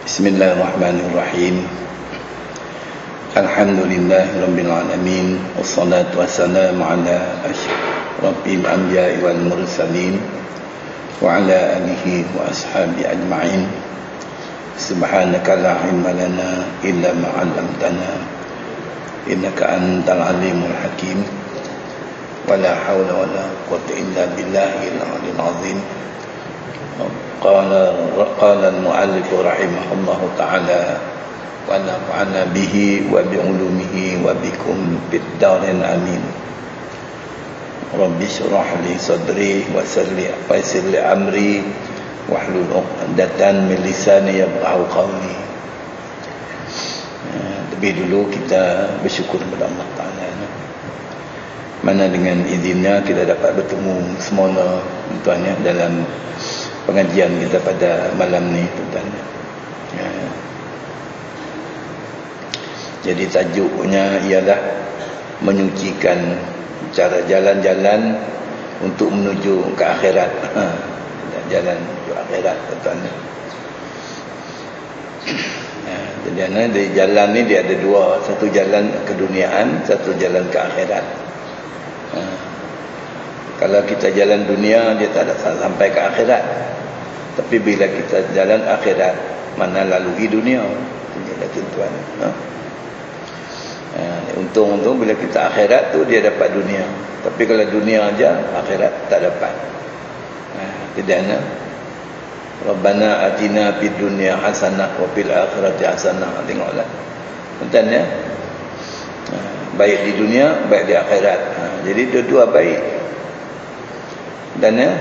Bismillahirrahmanirrahim. Alhamdulillahirabbil alamin, wassalatu wassalamu ala asyrafil anbiya'i wal mursalin wa ala alihi wa ashabi ajma'in. Subhanaka la ilma lana illa ma 'allamtana innaka antal alimul hakim. Wala haula wala quwwata illa billahil aliyyil azim. Qala al-mu'allif rahimahullahu ta'ala wa nafa'ana bihi wa bi ulumihi wa bikum fid darin amin. Rabbi shrah li sadri wa yassir li amri wahlul 'uqdatan min lisani yafqahu qawli. Lebih dulu kita bersyukur kepada Allah Ta'ala, mana dengan izinnya kita dapat bertemu semula tuan-tuan ya, dalam pengajian kita pada malam ni tuan-tuan ya. Jadi tajuknya ialah menyucikan cara jalan-jalan untuk menuju ke akhirat. Jalan menuju akhirat tuan-tuan ya. Jadi dari jalan ni dia ada dua, satu jalan keduniaan, satu jalan ke akhirat. Kalau kita jalan dunia, dia tak ada sampai ke akhirat. Tapi bila kita jalan akhirat, mana lalui dunia. Jadi tuan-tuan. Untung-untung bila kita akhirat tu dia dapat dunia. Tapi kalau dunia aja, akhirat tak dapat. Tidak ada. Rabbana atina fid dunya hasanah wa fil akhirati hasanah. Tengoklah. Tuan-tuan ya. Baik di dunia, baik di akhirat. Jadi dua-dua baik. Dan ya,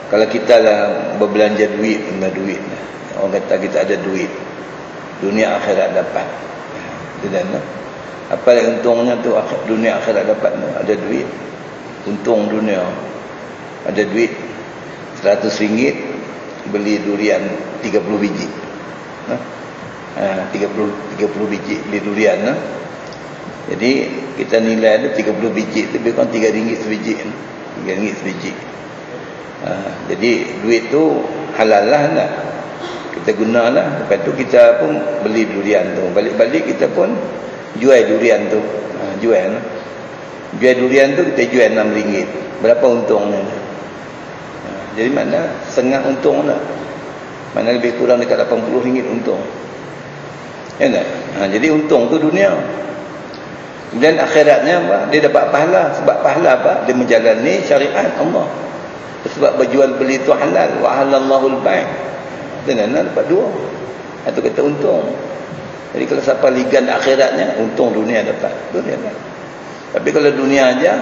kalau kita lah berbelanja duit, orang kata kita ada duit, dunia akhirat dapat. Dan apa yang untungnya tu dunia akhirat dapat tu? Ada duit, untung dunia. Ada duit RM100 beli durian 30 biji. 30 biji beli durian. Jadi kita nilai ada 30 biji tu lebih kurang RM3 sebiji. RM3 sebiji. Jadi duit tu halal lah tak? Kita gunalah. Lepas tu kita pun beli durian tu. Balik-balik kita pun jual durian tu. Jual durian tu kita jual RM6. Berapa untungnya? Jadi mana setengah untung tak? Mana lebih kurang dekat RM80 untung. Ya tak? Jadi untung tu dunia. Dan akhiratnya apa? Dia dapat pahala. Sebab pahala apa? Dia menjalani syariat Allah. Sebab berjual beli itu halal. Wa halallahu al-bai'. Dan dapat dua. Itu kata untung. Jadi kalau siapa ligan akhiratnya, untung dunia dapat. Dunia dapat. Tapi kalau dunia aja,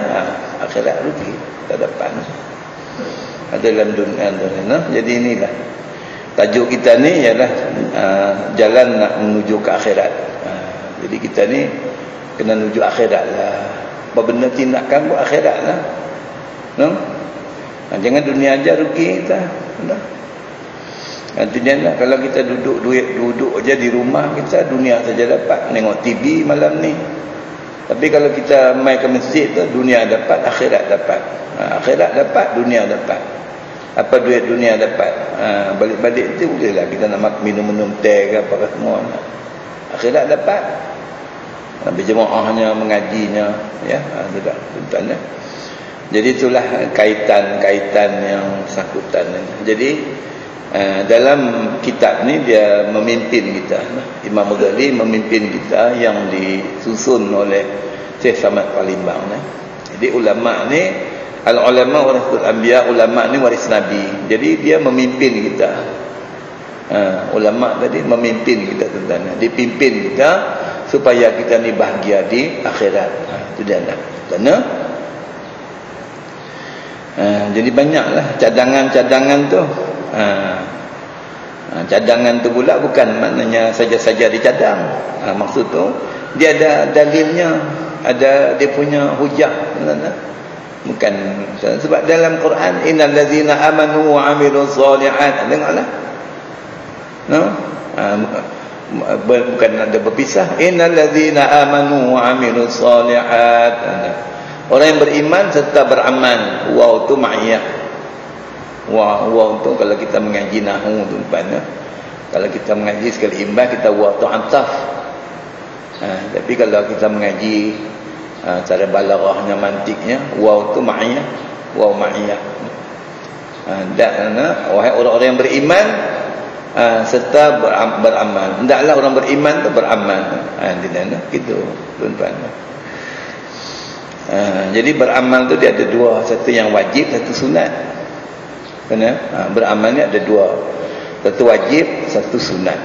akhirat rugi. Tak dapat. Dalam dunia. Jadi inilah. Tajuk kita ni ialah jalan nak menuju ke akhirat. Jadi kita ni kena menuju akhirat lah. Apa benda tindakan buat akhirat lah. Jangan dunia aja rugi kita. Nantinya lah, kalau kita duduk aja di rumah kita, dunia saja dapat. Tengok TV malam ni. Tapi kalau kita main ke masjid tu, dunia dapat, akhirat dapat. Akhirat dapat, dunia dapat. Apa duit dunia dapat? Balik-balik tu boleh lah kita nak minum-minum teh ke apa semua. Akhirat dapat. Berjemaahnya, mengajinya, ya, sudah tuan-tuan ya. Jadi itulah kaitan-kaitan yang sakutan. Jadi dalam kitab ni dia memimpin kita. Imam Ghazali memimpin kita yang disusun oleh Syekh Samad Palembang. Jadi ulama ni al-ulama warasatul anbiya, ulama ni waris nabi. Jadi dia memimpin kita. Ulama tadi memimpin kita tuan-tuan. Dipimpin kita supaya kita ni bahagia di akhirat. Itu dia nak. Kerana jadi banyaklah cadangan-cadangan tu. Cadangan tu pula bukan maknanya saja-saja dicadang. Maksud tu dia ada dalilnya, ada dia punya hujah. Bukan sebab dalam Quran innal ladzina amanu wa amilus solihat. Tengoklah. Bukan ada berpisah. Innal ladzina amanu wa amilus solihat. Orang yang beriman serta beramal. Wow tu ma'iyah. Waw tu kalau kita mengaji nahwu tuan-tuan, kalau kita mengaji sekali imbas kita waw tu antaf. Tapi kalau kita mengaji cara balaghahnya, mantiknya, waw tu ma'iyah, waw ma'iyah. Dan wahai orang-orang yang beriman serta beramal. Hendaklah orang beriman tu beramal. Gitu tuan-tuan. Jadi beramal tu dia ada dua, satu yang wajib, satu sunat. Kena beramal ni ada dua, satu wajib, satu sunat.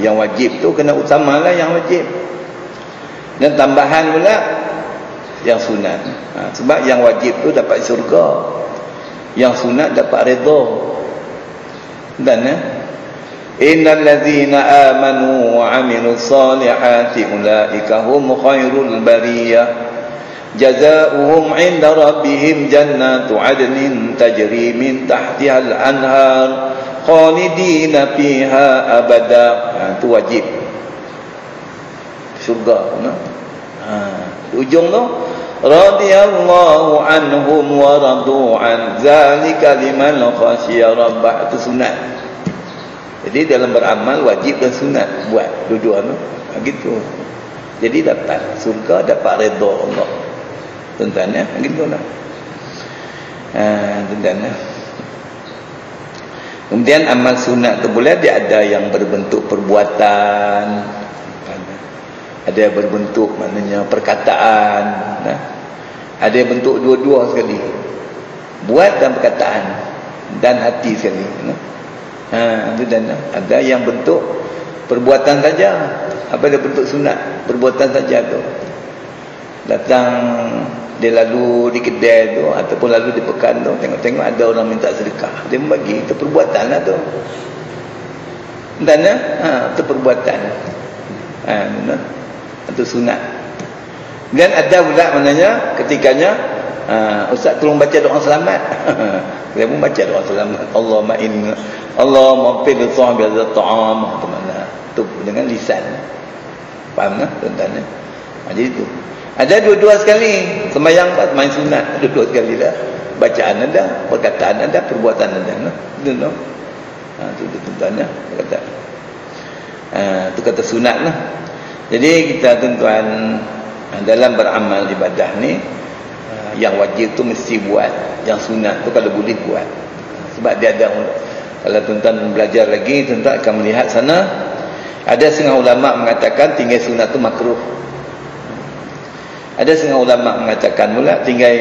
Yang wajib tu kena utamalah yang wajib, dan tambahan pula yang sunat. Sebab yang wajib tu dapat syurga, yang sunat dapat redha. Dan innal ladzina amanu wa 'amilus solihati ulaika hum khairul bariyah jazaohum 'inda rabbihim jannatu 'adnin tajri min tahtihal anhar khalidina fiha abada. Itu wajib syurga. Ujung tu radhiyallahu anhum wa radu an zalika liman khashiya rabbah. Itu sunat. Jadi dalam beramal wajib dan sunat buat dua-dua tu. Gitu. Jadi dapat surga, dapat redha Allah. Tuan-tuan ya, gitulah. Tuan-tuan ya. Kemudian amal sunat tu pula dia ada yang berbentuk perbuatan, ada yang berbentuk maknanya perkataan, ada yang bentuk dua-dua sekali, buat dan perkataan dan hati sekali. Ada yang bentuk perbuatan saja. Apa dia bentuk sunat? Perbuatan saja tu. Datang dia lalu di kedai tu ataupun lalu di pekan tu, tengok-tengok ada orang minta sedekah, dia membagi. Itu perbuatan lah tu. Dan itu perbuatan. Itu sunat. Dan ada pula maknanya ketikanya ustaz tolong baca doa selamat. Dia pun baca doa selamat. Allahumma fil sahibi at-ta'am. Itu mana? Itu dengan lisan. Faham tak tuan-tuan? Jadi itu. Ada dua-dua sekali. Sembahyang main sunat, dua-dua sekali dah. Bacaan ada, perkataan ada, perbuatan ada. Itu no. Itu tuan-tuan ya, kata. Itu kata sunat lah. Jadi kita tuan-tuan dalam beramal ibadah ni, yang wajib tu mesti buat, yang sunat tu kalau boleh buat. Sebab dia ada, kalau tuan-tuan belajar lagi, tuan-tuan akan melihat sana ada setengah ulama mengatakan tinggal sunat tu makruh. Ada setengah ulama mengatakan pula tinggal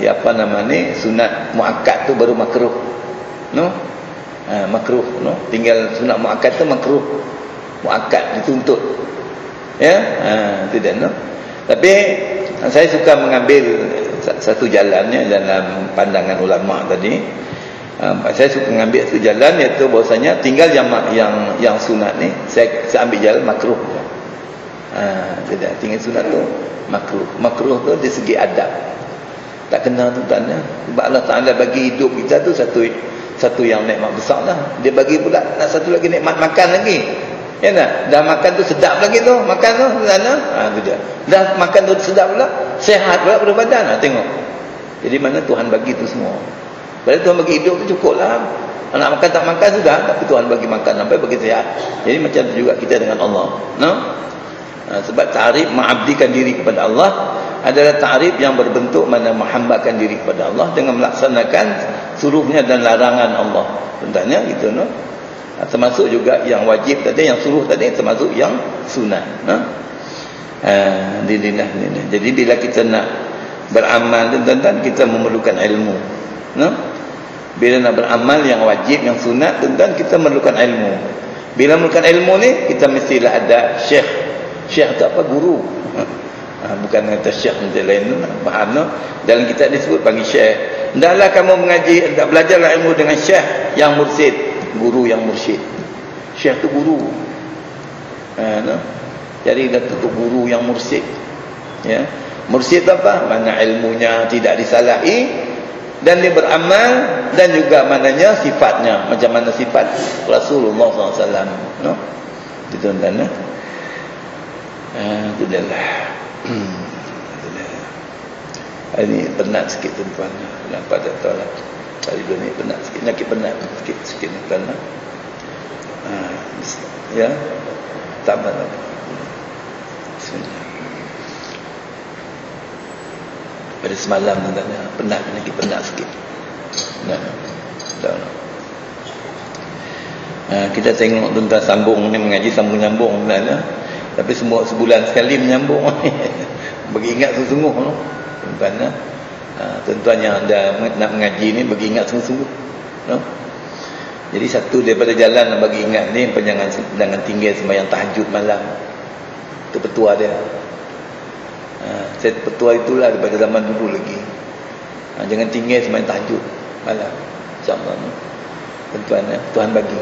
apa nama ni, sunat muakkad tu baru makruh. No? Makruh, no? Tinggal sunat muakkad tu makruh. Muakkad dituntut. Ya? Tidak, no? Tapi saya suka mengambil satu jalannya dalam pandangan ulama tadi. Saya suka mengambil satu jalan, iaitu bahasanya tinggal yang sunat ni saya ambil jalan makruh. Tidak, tinggal sunat tu makruh. Makruh tu dari segi adab tak kena tuan-tuan. Sebab Allah Ta'ala bagi hidup kita tu satu yang nikmat besar lah. Dia bagi pula nak satu lagi nikmat makan lagi. Ya tak? Dah makan tu sedap lagi tu, makan tu tu dia. Dah makan tu sedap pula, sehat pula pada badan. Tengok. Jadi mana Tuhan bagi tu semua. Bila Tuhan bagi hidup tu cukup lah. Nak makan tak makan sudah, tapi Tuhan bagi makan sampai bagi sehat. Jadi macam tu juga kita dengan Allah. No? Sebab ta'rif mengabdikan diri kepada Allah adalah ta'rif yang berbentuk mana menghambakan diri kepada Allah dengan melaksanakan suruhnya dan larangan Allah. Tentangnya gitu, no? Termasuk juga yang wajib tadi, yang suruh tadi, termasuk yang sunat. No? Jadi bila kita nak beramal tuan-tuan, kita memerlukan ilmu. No? Bila nak beramal yang wajib, yang sunat tuan-tuan, kita memerlukan ilmu. Bila memerlukan ilmu ni, kita mestilah ada syekh. Syekh tu apa? Guru. Bukan kata syekh macam lain tu. Faham no? Dalam kitab disebut bagi syekh. Hendaklah kamu mengaji, belajarlah ilmu dengan syekh yang mursyid. Guru yang mursyid. Syekh tu guru. No? Jadi dah tutup guru yang mursyid. Ya. Mursyid apa? Mana ilmunya tidak disalahi dan dia beramal, dan juga maknanya sifatnya. Macam mana sifat Rasulullah SAW. No? Itu tuan-tuan. Itu dah lah. Ini penat sikit tuan-tuan. Nampak tak tahu lah. Kali 2 minit penat sikit, nakit penat sikit kan. Ya. Tambah lagi. Bismillah. Pada semalam penat, nakit penat sikit. Kita tengok tuan-tuan sambung ni, mengaji sambung-nyambung sebenarnya. Tapi semua sebulan sekali menyambung. Bagi ingat sungguh-sungguh tuan-tuan. Tuan-tuan yang anda nak mengaji ni bagi ingat sungguh-sungguh. Jadi satu daripada jalan bagi ingat ni, jangan tinggal sembahyang tahajud malam. Itu petua dia. Petua itulah daripada zaman dulu lagi. Jangan tinggal sembahyang tahajud malam. InsyaAllah tuan-tuan, Tuhan bagi.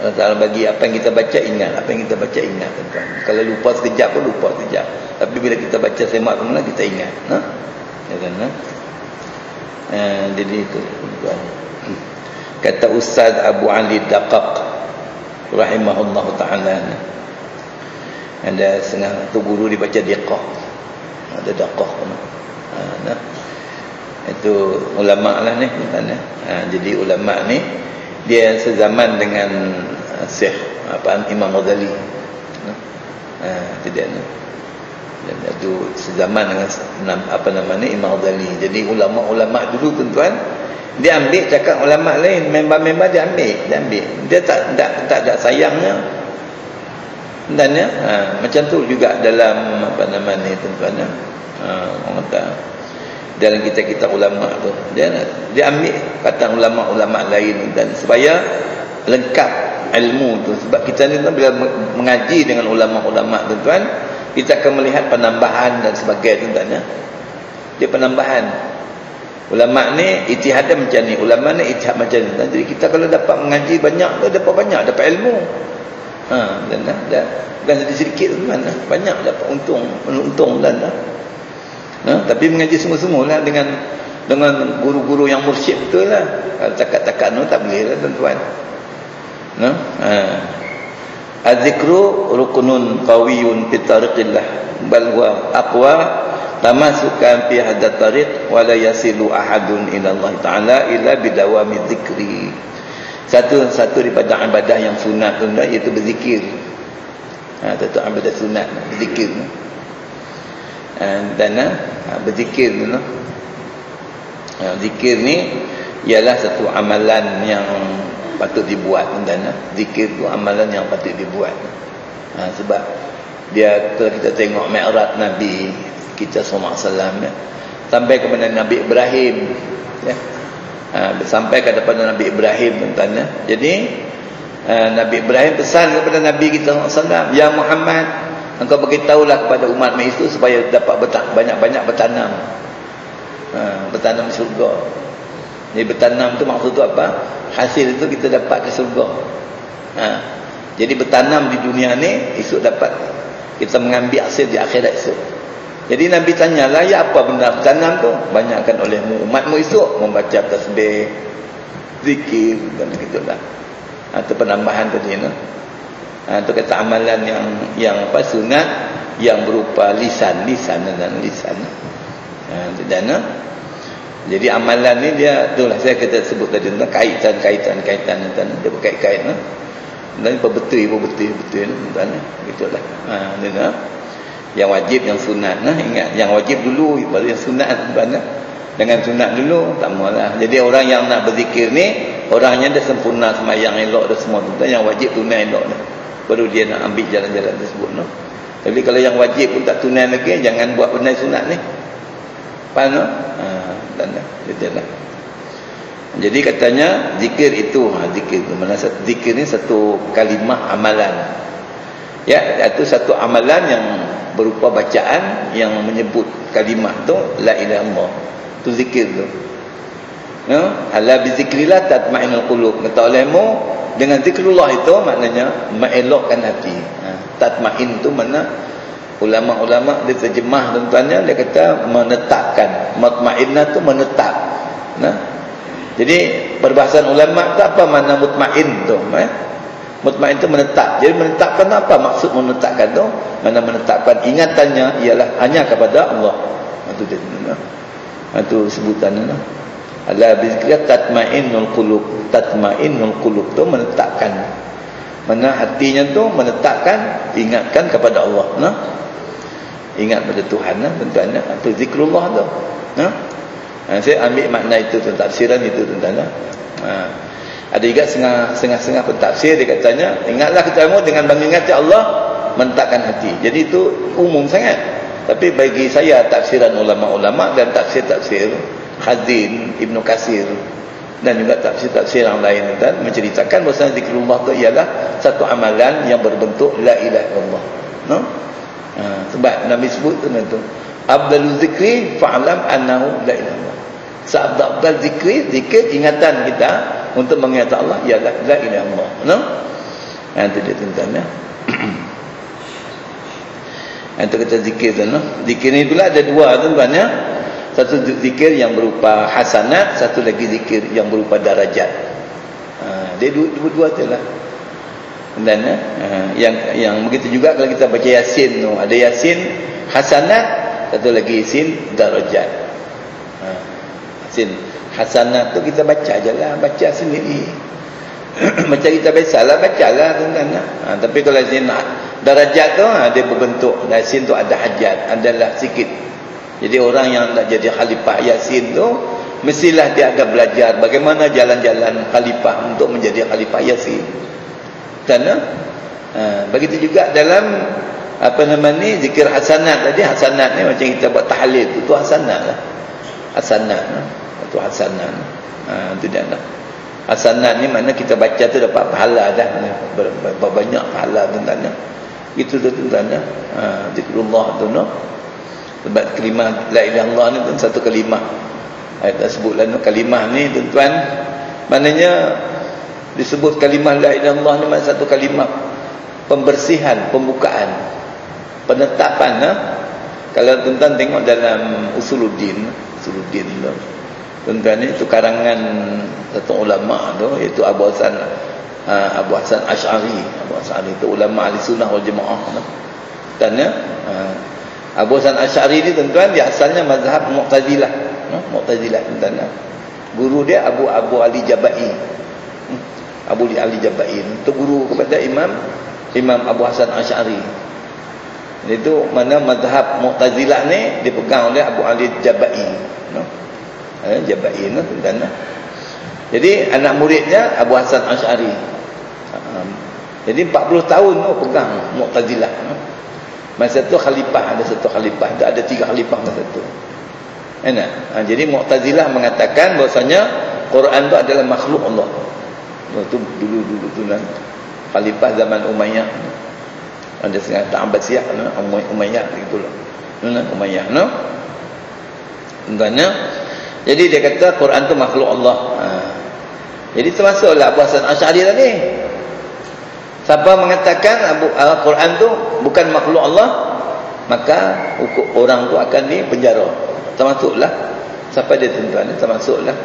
Allah Ta'ala bagi apa yang kita baca ingat, apa yang kita baca ingat tuan-tuan. Kalau lupa sekejap pun lupa sekejap, tapi bila kita baca semak semula kita ingat. Ya kan? Jadi itu tuan-tuan. Kata Ustaz Abu Ali Daqaq rahimahullah ta'ala, ada setengah tu guru dibaca Diqaq, ada Daqaq. Itu ulama lah ni tuan-tuan. Jadi ulama ni dia sezaman dengan Syekh Imam Ghazali. Tidak ni. Dan itu sezaman dengan Imam Ghazali. Jadi ulama-ulama dulu tuan-tuan, dia ambil cakap ulama lain, member-member dia ambil. Dia tak ada sayangnya. Dan macam tu juga dalam tuan-tuan. Orang kata dalam kitab-kitab ulama tu, dia ambil kata ulama-ulama lain, dan supaya lengkap ilmu tu. Sebab kita ni bila mengaji dengan ulama-ulama tuan-tuan, kita akan melihat penambahan dan sebagainya tuan-tuan. Dia penambahan. Ulama ni ijtihad macam ni, ulama ni ijtihad macam ni. Jadi kita kalau dapat mengaji banyak, dapat ilmu. Dan sedikit tuan-tuan, banyak dapat untung dan tapi mengaji semua-semua lah dengan guru-guru yang mursyid betul lah. Kalau takat-takat tak boleh lah tuan-tuan. Az-zikru rukunun qawiyun fi tariqillah bal huwa aqwa tamasukan fi hadat tariq wa la yasilu ahadun ila Allah Ta'ala illa bidawami dzikri. Satu daripada ibadah yang sunat tuan-tuan iaitu berzikir. Satu ibadah sunat berzikir. Dan berzikir dulu. Zikir ni ialah satu amalan yang patut dibuat tuan-tuan. Zikir tu amalan yang patut dibuat. Sebab dia, kalau kita tengok Mi'raj Nabi kita sallallahu alaihi wasallam sampai kepada Nabi Ibrahim, ya. Sampai kepada Nabi Ibrahim tuan-tuan. Jadi Nabi Ibrahim pesan kepada Nabi kita sallallahu alaihi wasallam, ya Muhammad, engkau beritahulah kepada umat itu supaya dapat banyak-banyak bertanam. Bertanam di syurga. Jadi bertanam tu maksud tu apa? Hasil itu kita dapat ke syurga. Jadi bertanam di dunia ni, esok dapat kita mengambil hasil di akhirat esok. Jadi Nabi tanyalah, ya apa benda bertanam tu? Banyakkan olehmu umatmu esok membaca tasbih, zikir dan begitulah. Itu penambahan tadi no. Itu kata amalan yang sunat yang berupa lisan. Jadi amalan ni dia itulah saya kata sebut tadi tentang kaitan dia berkait-kait dan betul gitulah. Yang wajib, yang sunat ingat yang wajib dulu baru yang sunat dengan sunat dulu tak maulah. Jadi orang yang nak berzikir ni orangnya dah sempurna sembahyang elok dah semua tuan, yang wajib tunai elok dah, baru dia nak ambil jalan-jalan tersebut Tapi kalau yang wajib pun tak tunai lagi, jangan buat tunai sunat ni. Faham itulah. Jadi katanya zikir itu zikir ni satu kalimah amalan. Ya, itu satu amalan yang berupa bacaan yang menyebut kalimah tu la ilaha illallah. Tu zikir tu. Ala bi zikrillah tatma'innul qulub. Kata olehmu dengan zikrullah itu maknanya mengelokkan hati. Tatma'in tu makna ulama-ulama dia terjemah tuan-tuannya, dia kata menetapkan. Mutmainnah tu menetap. Jadi perbahasan ulama tu apa makna mutmain tu? Mutmain tu menetap. Jadi menetapkan apa maksud menetapkan tu? Mana menetapkan ingatannya ialah hanya kepada Allah. Itu dia. Itu sebutannya. Ala bizikrillah tatmainnul qulub. Tatmainnul qulub tu menetapkan. Mana hatinya tu menetapkan, ingatkan kepada Allah. Nah, ingat pada Tuhan, tuan-tuan. Itu zikrullah tu. Nah, saya ambil makna itu, tafsiran itu, tuan-tuan. Ada juga setengah-setengah pentafsir dia katanya, ingatlah ketamu dengan mengingat Allah menetapkan hati. Jadi itu umum sangat. Tapi bagi saya tafsiran ulama-ulama dan tafsir-tafsir Khazin, Ibnu Katsir dan juga tafsir-tafsir yang lain dan menceritakan bahawa zikrullah itu ialah satu amalan yang berbentuk la ilaha illallah. No? Sebab Nabi sebut tu afdalul zikri fa'lam annahu la ilaha illallah. Seabdal zikir ingatan kita untuk mengingat Allah ialah la ilaha illallah. No? Itu dia tuan-tuan ya. Itu kata zikir tu, no? Zikir ni pula ada dua tuan-tuan ya. Satu zikir yang berupa hasanat, satu lagi zikir yang berupa darajat. Dia dua-dua tu lah. Dan yang begitu juga kalau kita baca Yasin tu, ada Yasin hasanat, satu lagi Yasin darajat. Yasin hasanat tu kita baca je lah, baca sendiri. Macam kita biasalah bacalah tuan-tuan. Tapi kalau Yasin darajat tu dia berbentuk, Yasin tu ada hajat, adalah sikit. Jadi orang yang nak jadi khalifah Yasin tu mestilah dia ada belajar bagaimana jalan-jalan khalifah untuk menjadi khalifah Yasin. Karena begitu juga dalam zikir hasanat tadi. Hasanat ni macam kita buat tahlil tu hasanat lah. Hasanat tu hasanat. Itu dia lah. Hasanat ni makna kita baca tu dapat pahala dah. Banyak pahala tuan-tuan. Gitu tu tuan-tuan. Zikrullah tu no. Sebab kalimah la ilaha illallah ni pun satu kalimah. Ayat sebutlah kalimah ni tuan-tuan. Maknanya disebut kalimah la ilaha illallah ni maknanya satu kalimah pembersihan, pembukaan, penetapan. Kalau tuan-tuan tengok dalam Usuluddin tu, tuan-tuan ni itu karangan satu ulama tu, iaitu Abu Hasan Asy'ari. Abu Hasan itu ulama ahli sunnah wal jamaah. Tanya Abu Hasan Asy'ari ni tuan-tuan dia asalnya mazhab Mu'tazilah. Mu'tazilah tuan-tuan. Guru dia Abu Ali Jabai. Abu Ali Jabai itu guru kepada Imam Abu Hasan Asy'ari. Itu mana mazhab Mu'tazilah ni dipegang oleh Abu Ali Jabai. Jabai tuan-tuan. Jadi anak muridnya Abu Hasan Asy'ari. Jadi 40 tahun tu pegang Mu'tazilah. Masa tu khalifah, ada satu khalifah, ada 3 khalifah masa tu. Jadi Mu'tazilah mengatakan bahwasanya Quran tu adalah makhluk Allah. Itu dulu tu lah. Khalifah zaman Umayyah. Ada setengah Abbasiyah, Umayyah gitulah. Umayyah, no? Entahnya. Jadi dia kata Quran tu makhluk Allah. Jadi termasuklah Abu Hasan Asy'ari tadi. Siapa mengatakan Quran tu bukan makhluk Allah, maka orang tu akan dipenjara. Termasuklah siapa dia tuan-tuan? Termasuklah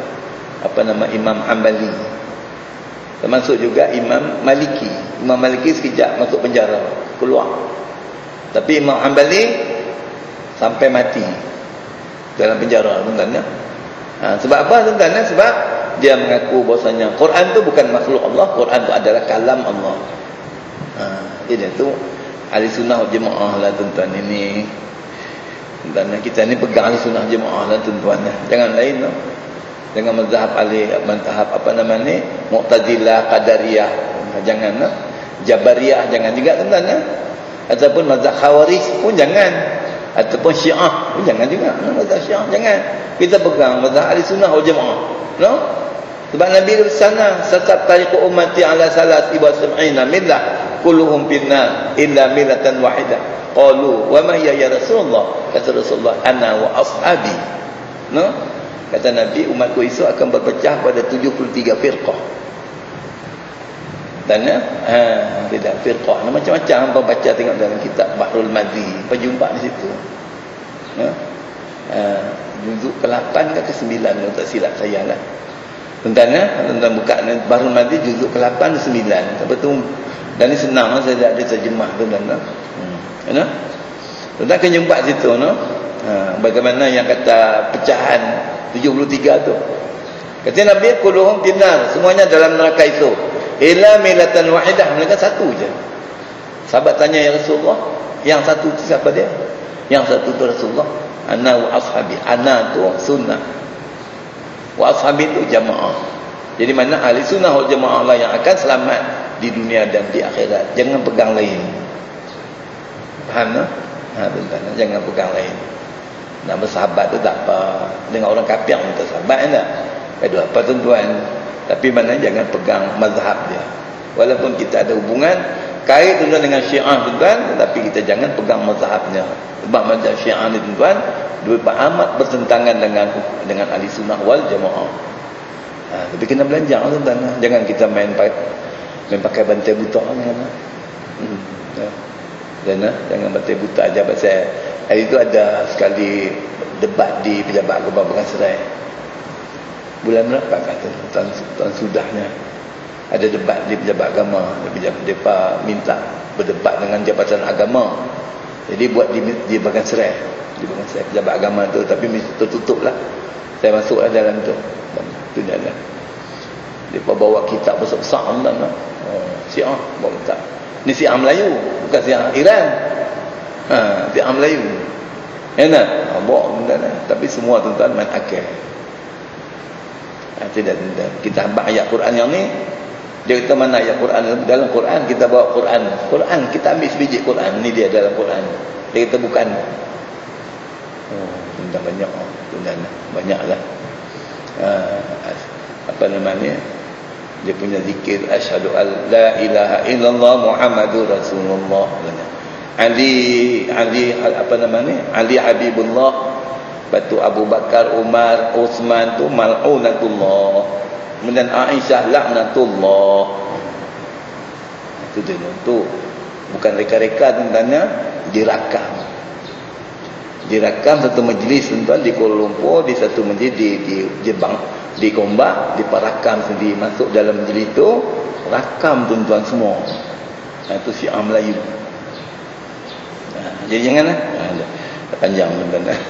Imam Hanbali. Termasuk juga Imam Maliki. Imam Maliki sekejap masuk penjara, keluar. Tapi Imam Hanbali sampai mati dalam penjara tuan-tuan. Sebab apa tuan-tuan? Sebab dia mengaku bahasanya Quran tu bukan makhluk Allah, Quran tu adalah kalam Allah. Jadi tu ahli sunnah wal jamaah lah tuan-tuan ini. Dan kita ni pegang ahli sunnah jamaah lah tuan-tuan. Jangan lain lah. Jangan mazhab Mu'tazilah, Qadariyah. Jangan lah. Jabariyah jangan juga tuan-tuan. Ataupun mazhab Khawarij pun jangan. Ataupun Syiah pun jangan juga. Mazhab Syiah jangan. Kita pegang mazhab ahli sunnah wal jamaah. No? Sebab Nabi bersana sesat tariqu ummati ala salas iba sab'ina millah kulluhum finnar illa millatan wahidah. Qalu wa ma ya Rasulullah? Kata Rasulullah, ana wa ashabi. No? Kata Nabi, umatku itu akan berpecah pada 73 firqah. Dan tidak firqah, macam-macam hangpa baca tengok dalam kitab Bahrul Madhi, berjumpa di situ. Juzuk ke-8 ke ke-9 kalau tak silap saya lah. Tentang buka Bahrul Madhi juzuk ke-8 ke 9. Betul. Dan ni senang saya ada terjemah tuan-tuan. Tuan-tuan akan jumpa situ no. Bagaimana yang kata pecahan 73 tu. Kata Nabi, kulluhum finnar, semuanya dalam neraka itu. Illa milatan wahidah, mereka satu je. Sahabat tanya, ya Rasulullah, yang satu tu siapa dia? Yang satu tu Rasulullah. Ana wa ashabi. Ana tu sunnah. Wa ashabi tu jamaah. Jadi mana ahli sunnah wal jamaah lah yang akan selamat di dunia dan di akhirat. Jangan pegang lain. Faham tak? Tuan-tuan, jangan pegang lain. Nak bersahabat tu tak apa. Dengan orang kafir pun tak sahabat tak? Ada apa tuan-tuan? Tapi mana jangan pegang mazhab dia. Walaupun kita ada hubungan kait tuan dengan Syiah tuan-tuan, tetapi kita jangan pegang mazhabnya. Sebab mazhab Syiah ni tuan-tuan amat bertentangan dengan ahli sunnah wal jamaah. Tapi kena belajar tuan-tuan. Jangan kita main pakai bantai buta kan. Jangan bantai buta aja. Pasal hari itu ada sekali debat di Pejabat Agama Pekan Serai. Bulan berapa kata tuan sudahnya ada debat di Pejabat Agama. Mereka minta berdebat dengan Jabatan Agama. Jadi buat di Pekan Serai. Di Pekan Serai Pejabat Agama tu, tapi mesti tertutup lah. Saya masuklah dalam tu. Tu dalam. Mereka bawa kitab besar-besar tuan. Syiah bawa kitab. Ni Syiah Melayu, bukan Syiah Iran. Syiah Melayu. Enak, bawa tuan. Tapi semua tuan-tuan main akal. Tidak. Kita habaq ayat Quran yang ni. Dia kata mana ayat Quran? Dalam Quran kita bawa Quran. Kita ambil sebiji Quran. Ni dia dalam Quran. Dia kata bukan. Tuan banyak. Tuan banyaklah. Apa namanya? Dia punya zikir asyhadu an la ilaha illallah Muhammadur Rasulullah. Ali apa namanya? Ali Habibullah. Batu Abu Bakar, Umar, Uthman tu mal'unatullah. Kemudian Aisyah laknatullah. Itu dia tu. Bukan reka-reka tuan-tuan, dirakam. Dirakam satu majlis tuan-tuan di Kuala Lumpur, di satu majlis di Jepang, di Gombak, diparakam sendiri masuk dalam majlis tu, rakam tuan-tuan semua. Itu Syiah Melayu. Jadi janganlah. Panjang tuan-tuan.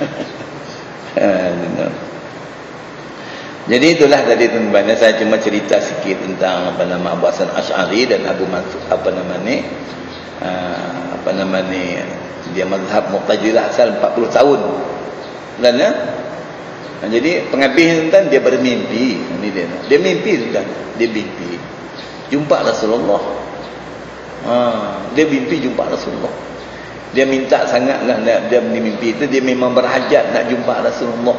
Jadi itulah tadi tuan-tuan, saya cuma cerita sikit tentang apa nama Abu Hasan Asy'ari dan Abu Mansur apa namanya dia mazhab Mu'tazilah asal 40 tahun. Dan jadi penghabis tuan dia bermimpi, ini dia mimpi tuan, dia mimpi jumpa Rasulullah. Dia mimpi jumpa Rasulullah. Dia minta sangatlah dia mimpi itu, dia memang berhajat nak jumpa Rasulullah.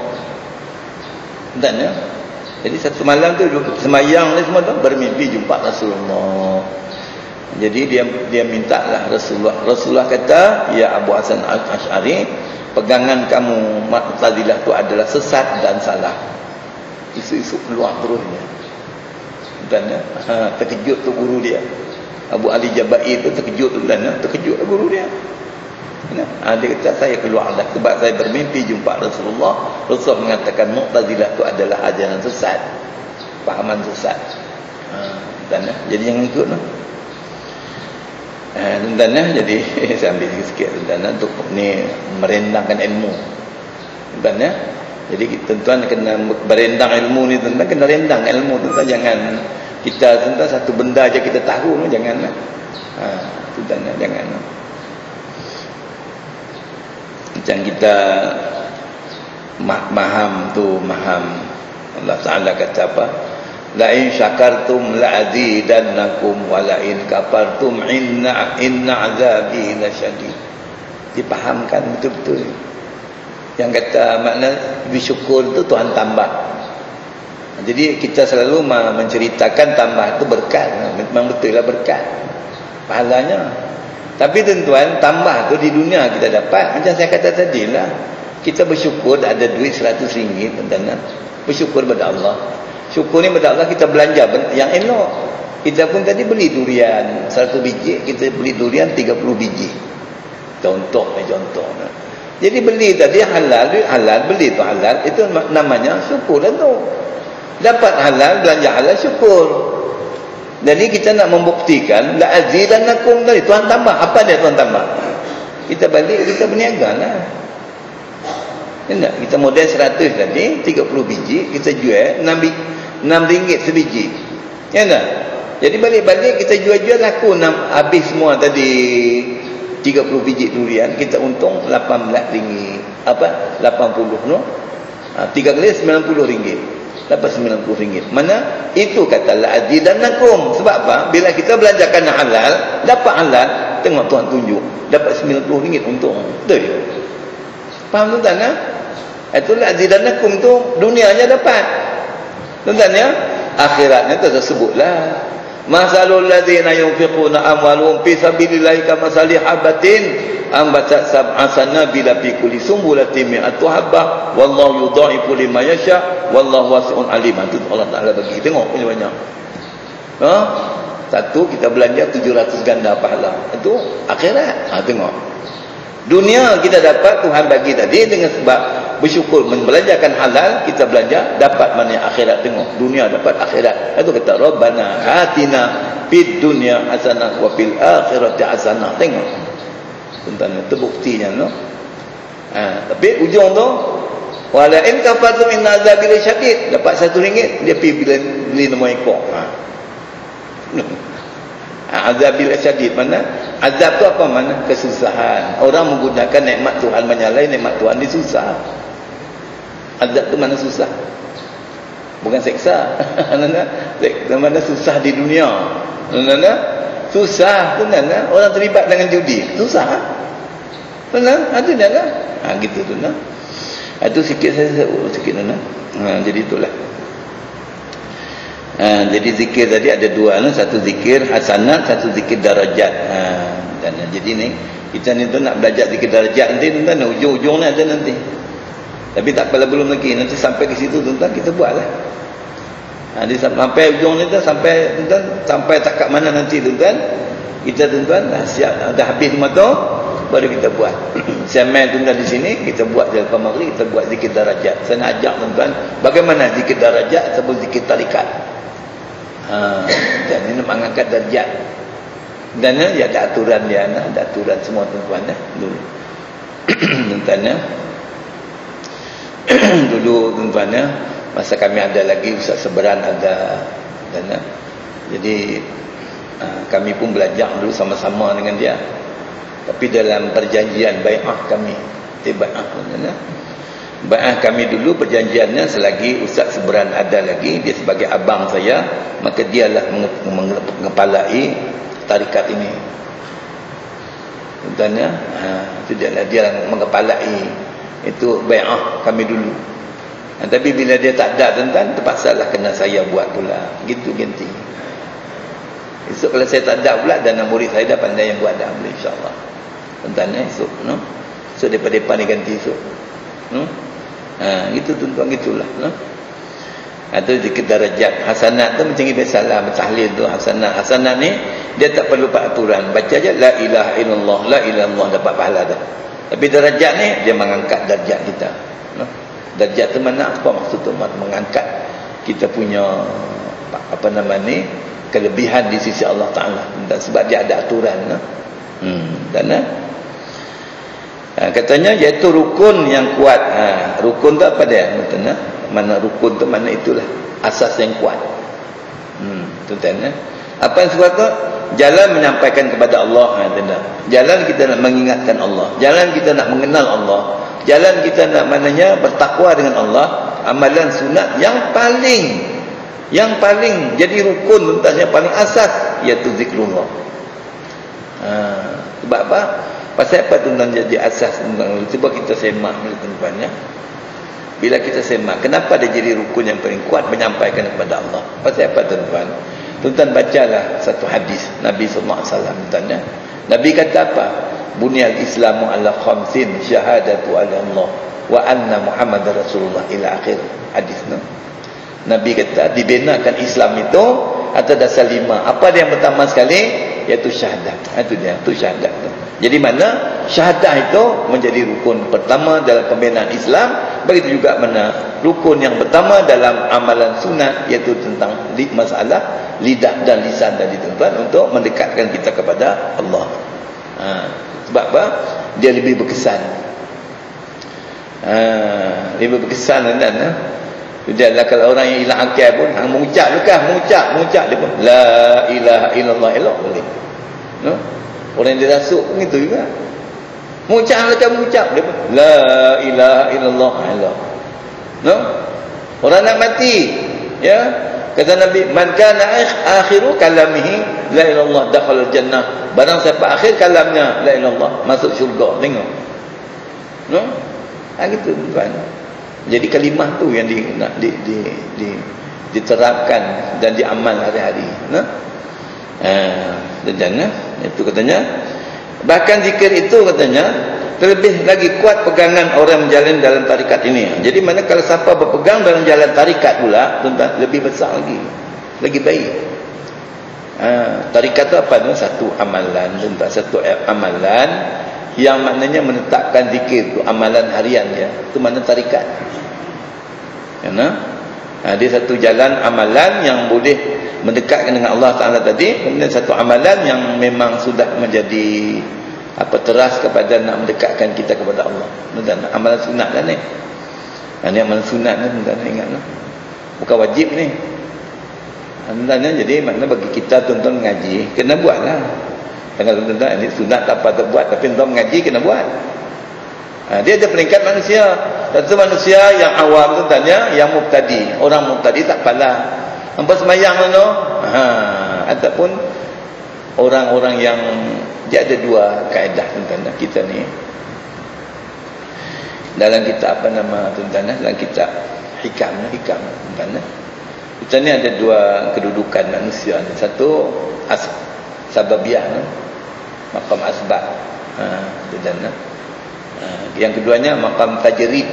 Dan jadi satu malam tu semayang ni semua tu bermimpi jumpa Rasulullah. Jadi dia mintalah Rasulullah kata, ya Abu Hasan Asy'ari, pegangan kamu Mu'tazilah tu adalah sesat dan salah. Isu-isu keluar terusnya. Dan terkejut tu guru dia. Abu Ali Jabai tu terkejut tu dan terkejut guru dia. Dia kata saya keluar dah sebab saya bermimpi jumpa Rasulullah. Rasulullah mengatakan Mu'tazilah itu adalah ajaran sesat, fahaman sesat. Dan jadi jangan ikut lah. Dan jadi saya ambil sikit dan untuk ni merendangkan ilmu. Dan jadi tuan-tuan kena berendang ilmu ni, tuan-tuan kena rendang ilmu, tuan-tuan jangan kita tuan-tuan satu benda aja kita tahu, janganlah. Tuan-tuan jangan. Macam kita maham Allah Ta'ala kata apa? La in syakartum la'azidannakum wa la in kafartum inna azabi lasyadid. Dipahamkan betul-betul. Yang kata makna bersyukur itu Tuhan tambah. Jadi kita selalu menceritakan tambah itu berkat. Memang betul lah berkat pahalanya. Tapi tuan-tuan, tambah tu di dunia kita dapat. Macam saya kata tadi lah, kita bersyukur ada duit RM100 tuan-tuan. Bersyukur pada Allah. Syukur ni pada Allah kita belanja yang elok. Kita pun tadi beli durian 100 biji, kita beli durian 30 biji. Contoh. Jadi beli tadi halal, beli tu halal, itu namanya syukur lah tu. Dapat halal, belanja halal, syukur. Jadi kita nak membuktikan la azidannakum tadi, Tuhan tambah. Apa dia Tuhan tambah? Kita balik, kita berniaga lah. Tak? Kita modal 100 tadi, 30 biji, kita jual 6 ringgit sebiji. Ya tak? Jadi balik-balik kita jual-jual laku habis semua tadi 30 biji durian, kita untung 18 ringgit. 80 no? 3 kali 90 ringgit. Dapat 90 ringgit. Mana? Itu kata la'adidanakum. Sebab apa? Bila kita belanjakan halal, dapat halal, tengok Tuhan tunjuk, dapat 90 ringgit untung. Betul? Faham tuan-tuan? Ha? Itulah azidanakum tu dunianya dapat. Tuan-tuan ya? Akhiratnya tersebutlah. Masalul ladzina yunfiquna amwaluhum fi sabilillahi kamathali habatin ambatat sab'a sanabila fi kulli sumbulatin mi'atu habbah wallahu yudha'ifu liman yasha wallahu wasi'un alim. Itu Allah Taala bagi. Tengok ini banyak. Ha? Satu kita belanja 700 ganda pahala. Itu akhirat. Ha, tengok. Dunia kita dapat Tuhan bagi tadi dengan sebab bersyukur membelanjakan halal, kita belanja dapat mana akhirat. Tengok dunia dapat akhirat. Itu kata Rabbana atina fid dunya hasanah wa fil akhirati hasanah. Tengok tentang itu buktinya no. Tapi ujung tu wala in kafartum inna azabil syadid, dapat RM1 dia pergi beli nama ekor. Azabil syadid mana? Azab tu apa mana? Kesusahan. Orang menggunakan nikmat Tuhan menyalahi nikmat Tuhan, dia susah. Azab tu mana susah? Bukan seksa. Mana susah di dunia. Susah tu nana. Orang terlibat dengan judi, susah. Nana, ada nana. Gitu tu nana. Itu sikit saya sikit nana. Jadi itulah. Jadi zikir tadi ada dua, satu zikir hasanat, satu zikir darajat. Dan jadi ni kita ni tu nak belajar zikir darajat nanti tuan-tuan, ujung-ujung ni ada nanti. Tapi tak apalah, belum lagi, nanti sampai ke situ tuan-tuan kita buatlah. Jadi sampai ujung ni tu, sampai tuan-tuan, sampai tak kat mana nanti tuan-tuan, kita tuan-tuan dah siap, dah habis semua tu baru kita buat. Saya main tuan-tuan di sini, kita buat je lepas maghrib, kita buat zikir darajat. Saya nak ajak tuan-tuan bagaimana zikir darajat ataupun zikir tarikat. Dan ini mengangkat darjat. Dan dia ada aturan dia, ada aturan semua tuan-tuan dulu. Tuan-tuan dulu tuan-tuan masa kami ada lagi Ustaz Seberan ada, dan jadi kami pun belajar dulu sama-sama dengan dia. Tapi dalam perjanjian bai'ah kami, bai'ah tuan-tuan, bai'ah kami dulu perjanjiannya selagi Ustaz Seberan ada lagi, dia sebagai abang saya, maka dialah mengepalai tarikat ini. Tuan-tuan itu dia mengepalai itu bai'ah kami dulu. Tapi bila dia tak ada tuan-tuan, terpaksalah kena saya buat pula. Gitu ganti. Esok kalau saya tak ada pula, dan murid saya dah pandai yang buat dah boleh insya-Allah. Tuan-tuan esok no. So daripada depan ni ganti esok. No? Gitu tuan-tuan, gitulah no? Atau zikir darajat. Hasanat tu macam biasalah, bertahlil tu hasanat. Hasanat ni dia tak perlu peraturan, baca je la ilaha illallah, la ilaha illallah, dapat pahala dah. Tapi darajat ni dia mengangkat darjat kita no? Darjat tu mana? Apa maksud tu? Mengangkat kita punya apa nama ni, kelebihan di sisi Allah Ta'ala. Dan sebab dia ada aturan no? Dan katanya iaitu rukun yang kuat. Rukun tu apa dia? Mana rukun tu, mana itulah asas yang kuat. Tuan-tuan, apa yang sebab tu? Jalan menyampaikan kepada Allah. Jalan kita nak mengingatkan Allah, jalan kita nak mengenal Allah, jalan kita nak mananya bertakwa dengan Allah. Amalan sunat yang paling jadi rukun tuan-tuan, yang paling asas iaitu zikrullah. Sebab apa? Pasal apa tuan-tuan jadi asas tuan-tuan? Cuba kita semak tuan-tuan ya. Bila kita semak, kenapa dia jadi rukun yang paling kuat menyampaikan kepada Allah? Pasal apa tuan-tuan? Tuan-tuan bacalah satu hadis Nabi sallallahu alaihi wasallam tuan-tuan ya. Nabi kata apa? Bunyal Islamu ala khamsin syahadatu ala Allah wa anna Muhammadar Rasulullah ila akhir hadis no. Nabi kata dibinakan Islam itu atas dasar 5. Apa dia yang pertama sekali? Iaitu syahadat. Itu dia, itu syahadat. Jadi mana syahadat itu menjadi rukun pertama dalam pembinaan Islam. Begitu juga mana rukun yang pertama dalam amalan sunat, iaitu tentang masalah lidah dan lisan tadi tuan-tuan, untuk mendekatkan kita kepada Allah. Sebab apa? Dia lebih berkesan. Dia berkesan dan dia kalau orang yang hilang akal pun hang mengucap dia pun la ilaha illallah elok boleh. No? Orang yang dirasuk pun itu juga. Mengucap dia pun la ilaha illallah elok. No? Orang nak mati, ya. Kata Nabi, man kana akhiru kalamihi la ilallah dakhala jannah. Barang siapa akhir kalamnya la ilallah masuk syurga. Tengok. No? Gitu tuan. Jadi kalimah tu yang nak diterapkan dan diamal hari-hari. No? Dan itu katanya. Bahkan zikir itu katanya terlebih lagi kuat pegangan orang menjalin dalam tarikat ini. Jadi mana kalau siapa berpegang dalam jalan tarikat pula, tuan-tuan, lebih besar lagi. Lebih baik. Tarikat itu apa? Satu amalan, tuan-tuan, satu amalan yang maknanya menetapkan zikir itu, amalan harian dia. Itu makna tarikat. Dia satu jalan amalan yang boleh mendekatkan dengan Allah Ta'ala tadi. Kemudian satu amalan yang memang sudah menjadi teras kepada nak mendekatkan kita kepada Allah. Dan amalan sunat lah ni. Ini amalan sunat ni, tuan-tuan, ingatlah. Bukan wajib ni. Tuan-tuan, jadi makna bagi kita tuan-tuan mengaji, kena buatlah. Kalau tuan-tuan ini sunat tak apa buat, tapi tuan-tuan mengaji kena buat. Dia ada peringkat manusia. Satu manusia yang awam tuan-tuan, yang mubtadi. Orang mubtadi tak apalah. Hampa semayang tu. Ataupun orang-orang yang dia ada dua kaedah tuan-tuan kita ni. Dalam kitab tuan-tuan, dalam kitab hikam tuan-tuan. Kita ni ada dua kedudukan manusia. Satu sababiyah, maqam asbab. Tuan-tuan. Yang keduanya maqam tajrid.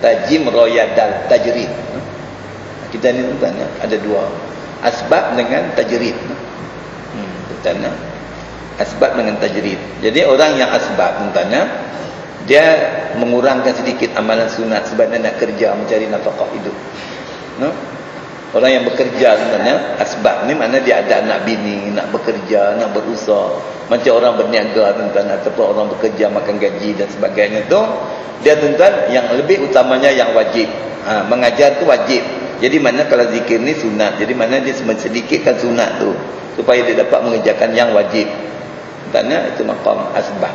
Tajim royadal tajrid. Kita ni tuan-tuan ada dua, asbab dengan tajrid. Tuan-tuan, asbab dengan tajrid. Jadi orang yang asbab tuan-tuan, dia mengurangkan sedikit amalan sunat sebab dia nak kerja mencari nafkah hidup. Orang yang bekerja tuan-tuan, asbab ni makna dia ada anak bini, nak bekerja, nak berusaha. Macam orang berniaga tuan-tuan, ataupun orang bekerja makan gaji dan sebagainya tu, dia tuan-tuan yang lebih utamanya yang wajib. Mengajar tu wajib. Jadi mana kalau zikir ni sunat. Jadi mana dia sedikitkan sunat tu supaya dia dapat mengerjakan yang wajib. Tuan-tuan, itu maqam asbab.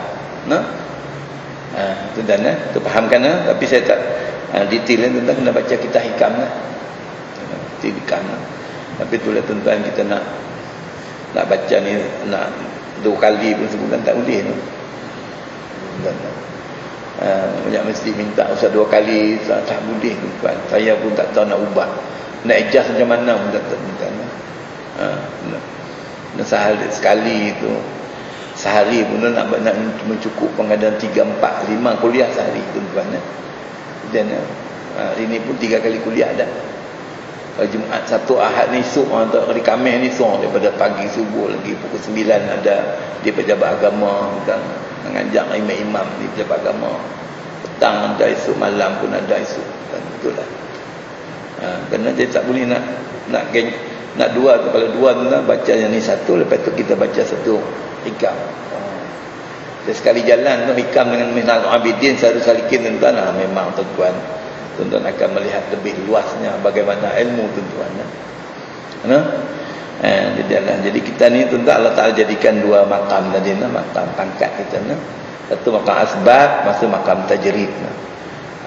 Tuan-tuan, tu fahamkan tapi saya tak detail tuan-tuan kena baca kitab hikam lah. Hikam. Tapi itulah tuan-tuan, kita nak baca ni nak 2 kali pun sebulan tak boleh tu. Banyak mesti minta usah 2 kali tak boleh tuan. Saya pun tak tahu nak ubah. Nak ijaz macam mana pun tak tahu tuan. Nak sehari sekali tu. Sehari pun nak mencukup pengadaan 3, 4, 5 kuliah sehari tuan. Dan hari ni pun 3 kali kuliah dah. Jumaat, Sabtu, Ahad ni esok atau hari Khamis ni esok daripada pagi subuh lagi pukul 9 ada di pejabat agama dan mengajak imam-imam di pejabat agama. Petang ada esok, malam pun ada esok. Dan itulah. Kerana dia tak boleh nak dua tu. Kalau dua tu baca yang ni satu, lepas tu kita baca satu hikam. Dia sekali jalan tu hikam dengan Minhajul Abidin Syarul Salikin tuan-tuan, memang tuan-tuan akan melihat lebih luasnya bagaimana ilmu tuan-tuan. Jadi kita ni tuan-tuan Allah Ta'ala jadikan 2 maqam tadi, maqam pangkat kita. Satu maqam asbab, masuk maqam tajrid.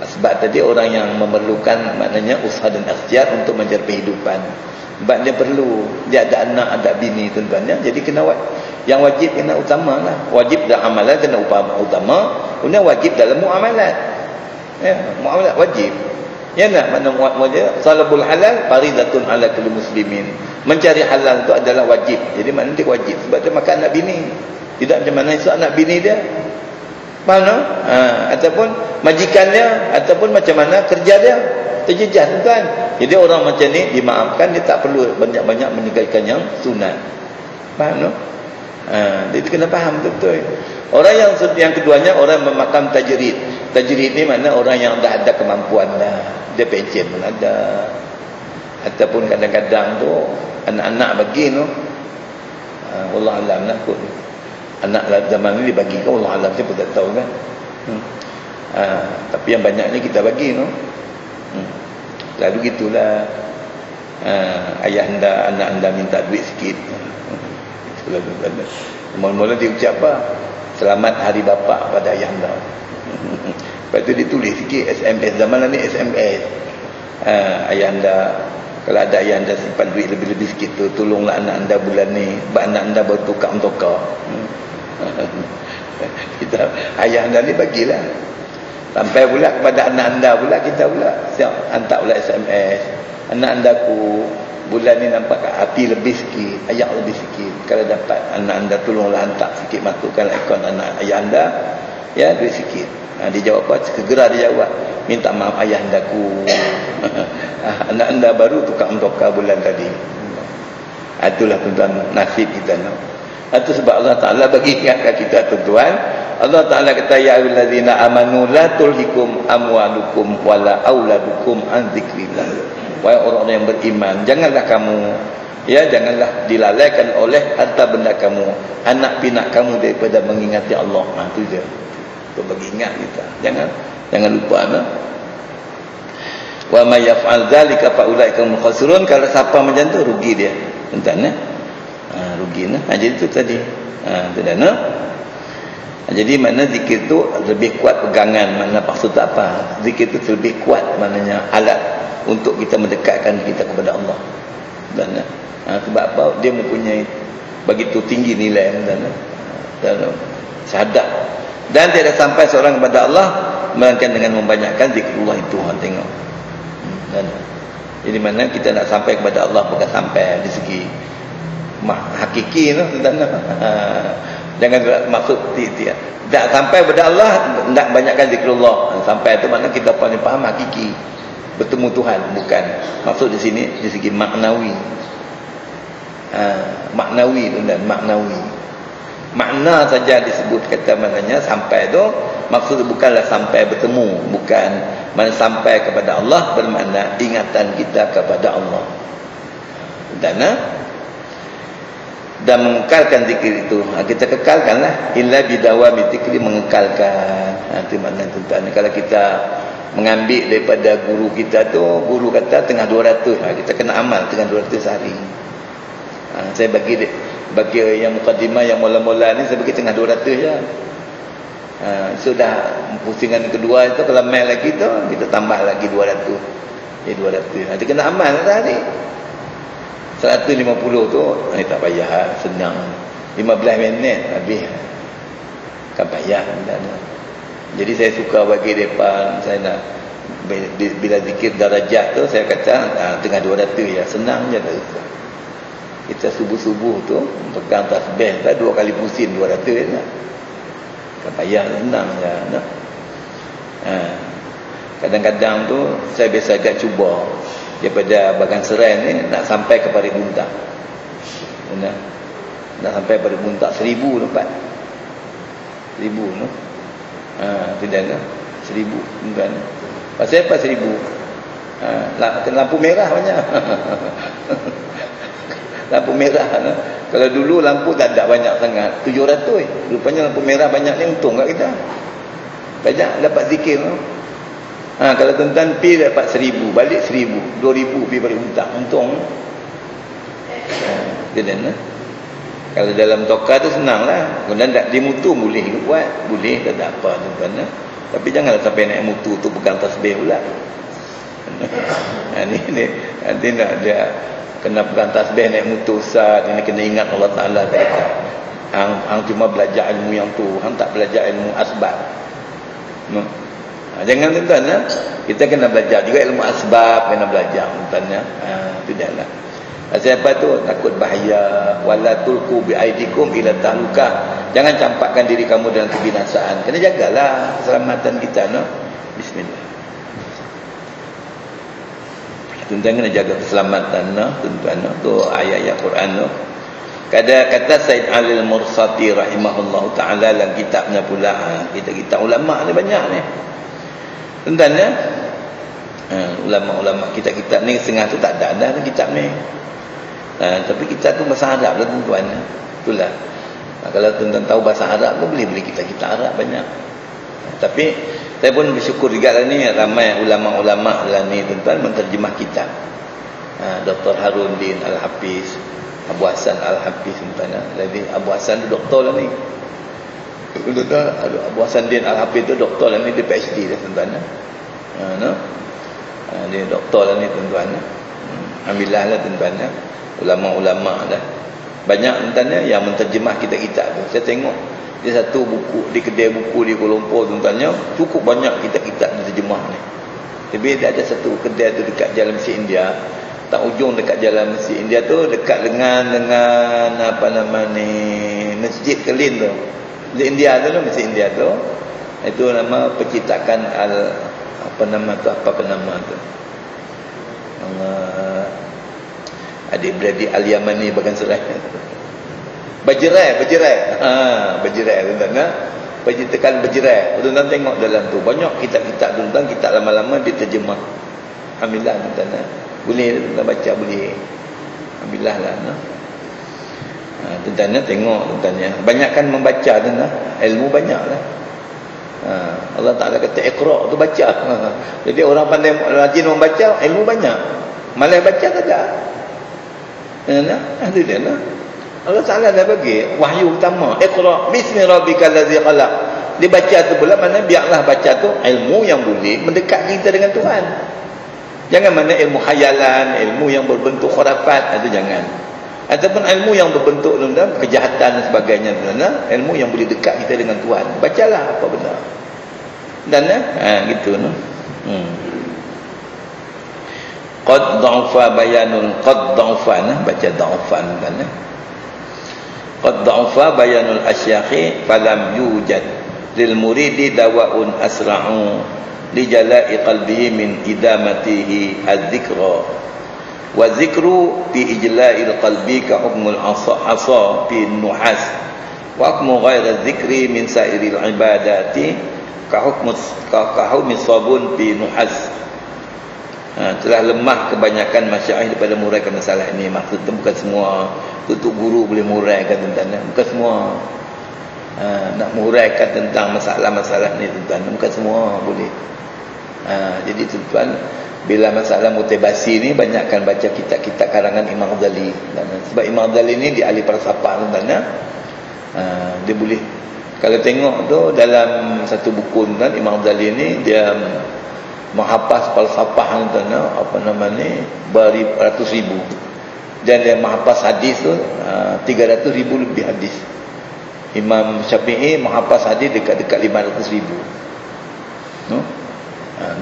Asbab tadi orang yang memerlukan maknanya usaha dan ikhtiar untuk mencari kehidupan. Sebab dia perlu, dia ada anak, ada bini tuan-tuan. Jadi kena yang wajib kena utama lah. Wajib dalam amalan kena utama. Kemudian wajib dalam muamalat. Muamalat wajib. Ya nak mana muamalat salabul halal faridatun ala kulli muslimin. Mencari halal itu adalah wajib. Jadi makna dia wajib sebab dia makan anak bini. Tidak macam mana esok anak bini dia. Faham? Ataupun majikannya, ataupun macam mana kerja dia. Terjejas tuan. Jadi orang macam ni dimaafkan, dia tak perlu banyak-banyak meninggalkan yang sunat. Faham? Jadi kena faham betul. Orang yang keduanya orang memakam tajrid. Tajrid ni mana orang yang dah ada kemampuan dah. Dia pencen pun ada. Ataupun kadang-kadang tu anak-anak bagi tu wallah alam lah kot. Anak zaman ni dibagi ke wallah alam, saya pun tak tahu kan. Tapi yang banyak ni kita bagi, no. Lalu gitulah. Ayah anda, anak anda minta duit sikit. Mula-mula dia ucap apa? Selamat hari bapa pada ayah anda. Lepas tu ditulis sikit SMS. Zaman ni SMS. Ayah anda, kalau ada ayah anda simpan duit lebih-lebih sikit tu, tolonglah anak anda bulan ni, anak anda baru tukar-tukar. Kita, ayah anda ni bagilah. Sampai pula kepada anak anda pula, kita pula siap hantar pula SMS. Anak anda ku bulan ni nampak hati lebih sikit, ayat lebih sikit. Kalau dapat anak anda tolonglah hantar sikit, masukkan akaun anak ayah anda, ya, duit sikit. Dia jawab apa? Segera dia jawab, minta maaf ayah anda ku. Anak anda baru tukar-tukar bulan tadi. Itulah tuan-tuan nasib kita, no. Itu sebab Allah Ta'ala bagi ingatkan kita, tuan-tuan. Allah Ta'ala kata, ya ayyuhallazina amanu la tulhikum amwalukum wala auladukum an dzikrillah. Wahai orang-orang yang beriman, janganlah kamu, ya, janganlah dilalaikan oleh harta benda kamu, anak pinak kamu daripada mengingati Allah. Itu je. Itu bagi ingat kita. Jangan lupa, no. Wa may yaf'al dzalika fa ulaika hum khasirun. Kalau siapa macam tu, rugi dia. Tuan-tuan, rugi, nah. Jadi itu tadi. Itu dah, no. Jadi makna zikir tu lebih kuat pegangan. Makna maksud apa? Zikir tu lebih kuat, maknanya alat untuk kita mendekatkan kita kepada Allah. Dan sebab apa? Dia mempunyai begitu tinggi nilai dan syahadat. Dan tidak sampai seorang kepada Allah melainkan dengan membanyakkan zikrullah itu. Tengok. Dan jadi mana kita nak sampai kepada Allah, bukan sampai di segi hakiki, no. Jangan maksud tidak sampai kepada Allah nak banyakkan zikrullah. Sampai itu makna kita paling faham hakiki, bertemu Tuhan, bukan. Maksud di sini di segi maknawi. Maknawi dan maknawi. Makna saja disebut kata maknanya sampai itu, maksud bukanlah sampai bertemu, bukan. Mana sampai kepada Allah bermakna ingatan kita kepada Allah. Dan mengekalkan zikir itu, kita kekalkanlah, illa bidawami zikri, mengekalkan. Itu makna tuan-tuan. Kalau kita mengambil daripada guru kita tu, guru kata tengah 200, kita kena amal tengah 200 sehari. Saya bagi yang mukaddimah, yang mula-mula ni saya bagi tengah 200 je. Sudah pusingan kedua itu, kalau main lagi tu kita tambah lagi 200. Jadi 200. Kita kena amal sehari. 150 tu ni tak payah, senang. 15 minit habis. Kan payah. Jadi saya suka bagi depan, saya nak bila zikir darajat tu saya kata tengah 200 ya, senang je tak susah. Kita subuh-subuh tu pegang tasbih dah 2 kali pusing 200 je. Kan payah, senang je, no? Kadang-kadang tu saya biasa agak cuba daripada Bagan Serai ni nak sampai ke Parit Buntak. Nak sampai Parit Buntak 1000 dapat. 1000 no. Tidak no. 1000 bukan. Pasal apa 1000? Lampu merah banyak. Lampu merah no. Kalau dulu lampu tak ada banyak sangat, 700. Rupanya lampu merah banyak ni untung kat kita. Banyak dapat zikir no. Kalau tuan-tuan pi dapat 1000, balik 1000, 2000 pi balik untak, untung. Jadi kalau dalam toka tu senanglah. Kemudian tak di mutu boleh buat, boleh tak ada apa tuan-tuan. Tapi janganlah sampai naik mutu tu pegang tasbih pula. Ni nanti nak dia kena pegang tasbih naik mutu ustaz, ini kena ingat Allah Taala kata. Hang cuma belajar ilmu yang tu, hang tak belajar ilmu asbab. No. Jangan tuan-tuan, kita kena belajar juga ilmu asbab, kena belajar tuan-tuan. Tidaklah. Siapa tu takut bahaya, wala tulqu bi aidikum ila tahlukah. Jangan campakkan diri kamu dalam kebinasaan. Kena jagalah keselamatan kita, no. Bismillah. Tuan-tuan kena jaga keselamatan, no, tuan-tuan, no. Tu ayat-ayat Quran, no. Kata Said Ali Al-Mursati rahimahullahu taala dalam kitabnya pula, kita ulama ni banyak ni. Tuan-tuan ya, ulama-ulama kita ni setengah tu tak ada kitab ni. Tapi kita tu bahasa Arab lah tuan-tuan. Itulah. Kalau tuan-tuan tahu bahasa Arab tu boleh beli kita Arab banyak. Tapi saya pun bersyukur juga lah ni, ramai ulama-ulama lah ni tuan-tuan menterjemah kitab. Dr. Haruddin Al-Hafiz, Abu Hassan Al-Hafiz tuan-tuan. Jadi Abu Hassan tu doktor lah ni. Abu Hassan Din Al-Hafiz tu doktor lah ni, dia PhD dah tuan-tuan. Dia doktor lah ni tuan-tuan. Alhamdulillah lah tuan-tuan. Ulama-ulama dah. Banyak tuan-tuan yang menterjemah kitab-kitab tu. Saya tengok dia satu buku di kedai buku di Kuala Lumpur tuan-tuan, cukup banyak kitab-kitab diterjemah ni. Tapi dia ada satu kedai tu dekat Jalan Mesir India. Tak ujung dekat Jalan Mesir India tu, dekat dengan apa nama ni, Masjid Kelin tu. Masjid India tu, Masjid India tu. Itu nama penciptakan apa nama tu? Adik-beradik Al-Yamani bahkan serai. Berjerai. Berjerai tuan-tuan. Penciptakan berjerai. Tuan-tuan tengok dalam tu banyak kitab-kitab tuan-tuan, kitab lama-lama diterjemah. Alhamdulillah tuan-tuan. Boleh tuan-tuan baca, boleh. Alhamdulillah lah. Tuan-tuan tengok tuan-tuan. Banyakkan membaca tuan-tuan. Ilmu banyaklah. Allah Ta'ala kata iqra' tu baca. Jadi orang pandai rajin membaca, ilmu banyak. Malas baca tak ada. Alhamdulillah. Allah Ta'ala dah bagi wahyu utama, iqra' bismi rabbikal ladzi khalaq. Dia baca tu pula, mana biarlah baca tu ilmu yang boleh mendekat kita dengan Tuhan. Jangan mana ilmu khayalan, ilmu yang berbentuk khurafat, itu jangan. Ataupun ilmu yang berbentuk kejahatan dan sebagainya, ilmu yang boleh dekat kita dengan Tuhan. Bacalah apa benda. Dan gitu no. Qad dha'fa bayanul qad dha'fa, baca dha'fan kan. Qad dha'fa bayanul asyakhi falam yujad lil muridi dawa'un asra'u li jala'i qalbihi min idamatihi adh-dhikra wa dhikru fi ijla'il qalbi ka hukmul asa fi nuhas wa hukmu ghairi dhikri min sa'iril ibadati ka hukmi sabun fi nuhas. Telah lemah kebanyakan masyarakat daripada muraikan masalah ini. Maksudnya bukan semua tutup guru boleh muraikan tentang, bukan semua nak muraikan tentang masalah-masalah ni tuan-tuan, bukan semua boleh. Jadi tuan-tuan, bila masalah motivasi ni, banyakkan baca kitab-kitab karangan Imam Ghazali. Sebab Imam Ghazali ni dia ahli falsafah tuan-tuan. Dia boleh, kalau tengok tu dalam satu buku tuan, Imam Ghazali ni dia menghafaz falsafah tuan, apa nama ni, beratus ribu. Dan dia menghafaz hadis tu 300 ribu lebih hadis. Imam Syafi'i menghafaz hadis dekat-dekat 500 ribu.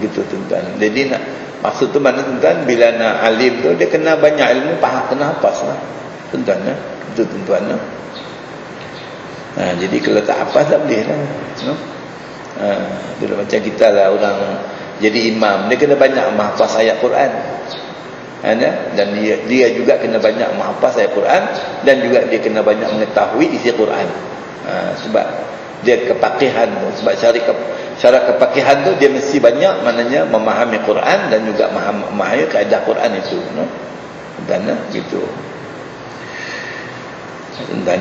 Gitu tuan-tuan. Jadi nak, maksud tu mana tuan-tuan, bila nak alim tu dia kena banyak ilmu, faham, kena hafaz lah tuan-tuan. Itu tuan-tuan. Jadi kalau tak hafaz tak boleh lah. Bila macam kita lah, orang jadi imam, dia kena banyak menghafaz ayat Quran. Dan dia juga kena banyak menghafaz ayat Quran, dan juga dia kena banyak mengetahui isi Quran. Sebab dia kepakihan tu, sebab syarat kepakihan tu dia mesti banyak, maknanya memahami Quran dan juga memahami kaedah Quran itu, dan gitu. Dan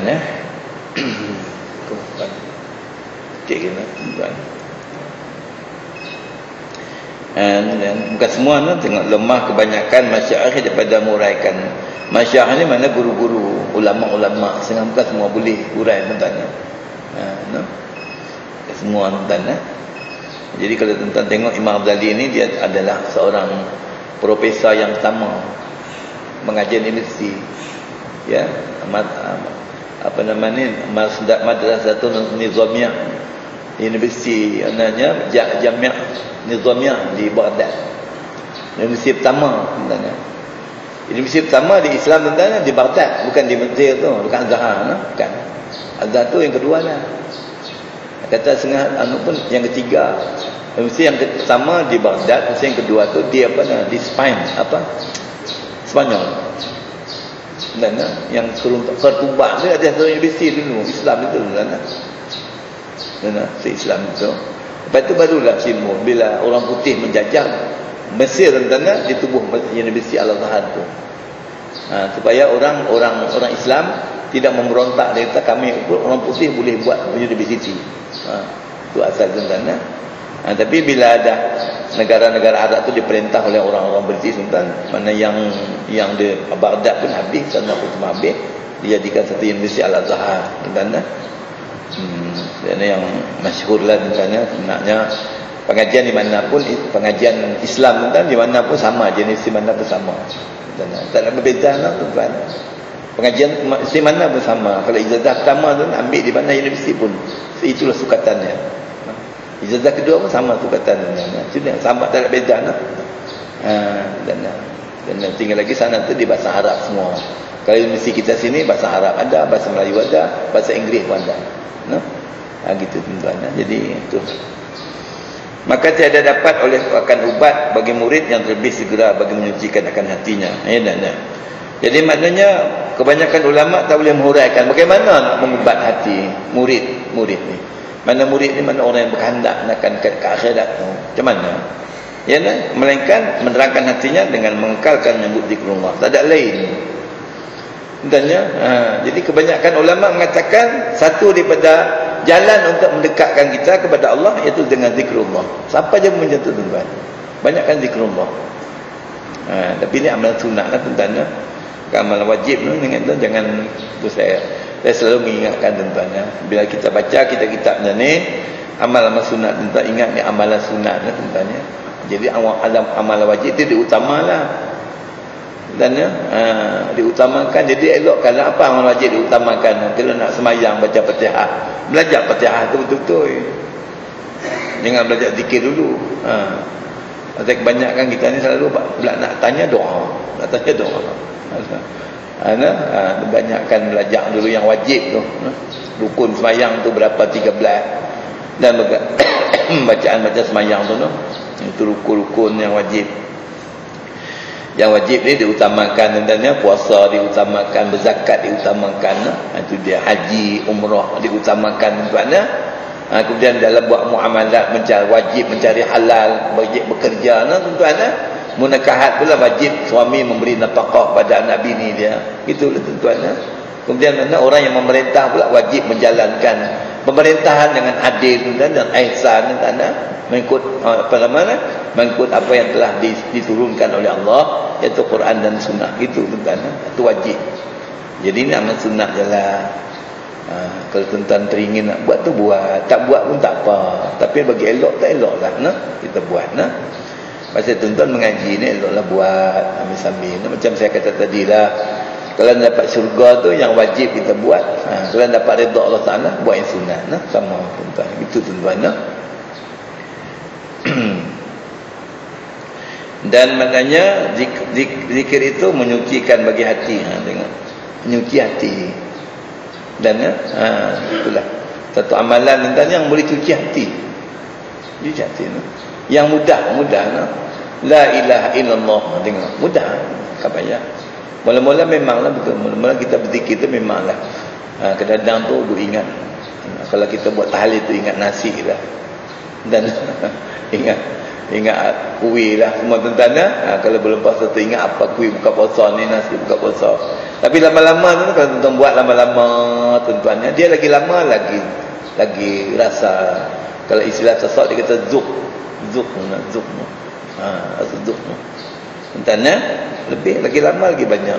okey kena tuan. Bukan semua tengok lemah kebanyakan masyarakat daripada muraikan. Masyarakat ni mana guru-guru, ulama-ulama, senang bukan semua boleh urai tuan-tuan. Semua tuan-tuan. Jadi kalau tuan-tuan tengok Imam Ghazali ni, dia adalah seorang profesor yang pertama mengajar universiti. Ya, apa namanya, Madrasatul Nizamiyah, universiti namanya Jamiah Nizamiyah di Baghdad. Universiti pertama tuan-tuan. Universiti pertama di Islam tuan-tuan di Baghdad, bukan di Mesir tu, bukan Azhar, bukan. Azhar tu yang kedua lah. Kata setengah pun yang ketiga. Universiti yang pertama di Baghdad, universiti yang kedua tu di apa nah, di Spain, apa? Spanyol. Dan yang Cordoba tu ada satu universiti dulu Islam itu tuan-tuan. Islam itu. Lepas itu barulah timbul bila orang putih menjajah Mesir tuan-tuan, di tubuh Universiti Al-Azhar itu. Supaya orang Islam tidak memberontak, dia kata kami orang putih boleh buat universiti. Itu asal tuan-tuan. Tapi bila ada negara-negara Arab tu diperintah oleh orang-orang British tuan, mana yang di Baghdad pun habis, sana pun habis, dijadikan satu universiti Al-Azhar tuan-tuan. Dan yang masyhur lah tuan-tuan, sebenarnya pengajian di mana pun, pengajian Islam tuan, di mana pun sama, jenis di mana pun sama tuan-tuan. Tak ada perbezaan lah tuan-tuan. Pengajian di mana pun sama. Kalau ijazah pertama tu ambil di mana universiti pun, itulah sukatannya. Ijazah kedua pun sama sukatannya. Itu yang sama, tak ada beza lah. Dan tinggal lagi sana tu di bahasa Arab semua. Kalau universiti kita sini bahasa Arab ada, bahasa Melayu ada, bahasa Inggeris pun ada. Gitu tuan-tuan. Jadi itu. Maka tiada dapat oleh akan ubat bagi murid yang terlebih segera bagi menyucikan akan hatinya. Jadi maknanya kebanyakan ulama tak boleh menghuraikan bagaimana nak mengubat hati murid ni. Mana murid ni, mana orang yang berkehendak nak ke akhirat tu. Macam mana? Melainkan menerangkan hatinya dengan mengekalkan menyebut zikrullah. Tak ada lain. Jadi kebanyakan ulama mengatakan satu daripada jalan untuk mendekatkan kita kepada Allah iaitu dengan zikrullah. Siapa je macam tu tuan-tuan. Banyakkan zikrullah. Tapi ni amalan sunat lah tuan-tuan. Amalan wajib tu jangan tu saya selalu mengingatkan tuan-tuan. Bila kita baca kitab-kitab ni, amalan sunat tuan-tuan, ingat ni amalan sunat lah tuan-tuan. Jadi amalan wajib tu diutamalah. Dan diutamakan. Jadi elokkanlah apa amalan wajib diutamakan. Kalau nak semayang baca Fatihah, belajar Fatihah tu betul-betul. Jangan belajar zikir dulu. Kebanyakan kita ni selalu nak tanya doa. Nak tanya doa. Banyakkan belajar dulu yang wajib tu. Rukun semayang tu berapa, 13. Dan bacaan semayang tu itu rukun-rukun yang wajib. Yang wajib ni diutamakan, dan puasa diutamakan, berzakat diutamakan. Itu dia, haji, umrah diutamakan tuan. Kemudian dalam buat muamalat, wajib mencari halal, wajib bekerja tuan. Munakahat pula wajib suami memberi nafkah pada anak bini dia. Itulah tuan. Kemudian orang yang memerintah pula wajib menjalankan pemerintahan dengan adil dan ihsan tuan. Mengikut mengikut apa yang telah diturunkan oleh Allah, iaitu Quran dan Sunnah. Gitu tuan. Itu wajib. Jadi ni amal sunnah jelah. Kalau tuan-tuan teringin nak buat tu buat, tak buat pun tak apa. Tapi bagi elok tak elok lah kita buat Pasal tuan-tuan mengaji ni eloklah buat ambil-sambil. Macam saya kata tadi lah, kalau dapat syurga tu yang wajib kita buat. Kalau dapat redha Allah Ta'ala, buat yang sunat. Sama tuan-tuan. Itu tuan-tuan. Dan maknanya zikir itu menyucikan bagi hati. Tengok, menyuci hati. Dan itulah satu amalan tuan-tuan yang boleh cuci hati. Cuci hati yang mudah. La ilaha illallah. Tengok, mudah. Tak payah. Mula-mula memanglah betul. Mula-mula kita berzikir tu memanglah. Kadang-kadang tu duk ingat. Kalau kita buat tahlil tu ingat nasi lah. Dan ingat kuih lah semua tuan-tuan. Kalau belum puasa tu ingat apa kuih buka puasa ni, nasi buka puasa. Tapi lama-lama tu kalau tuan-tuan buat lama-lama tuan-tuan, dia lagi lama lagi rasa. Kalau istilah sesat dia kata zuk. Tuan-tuan, lebih lagi lama lagi banyak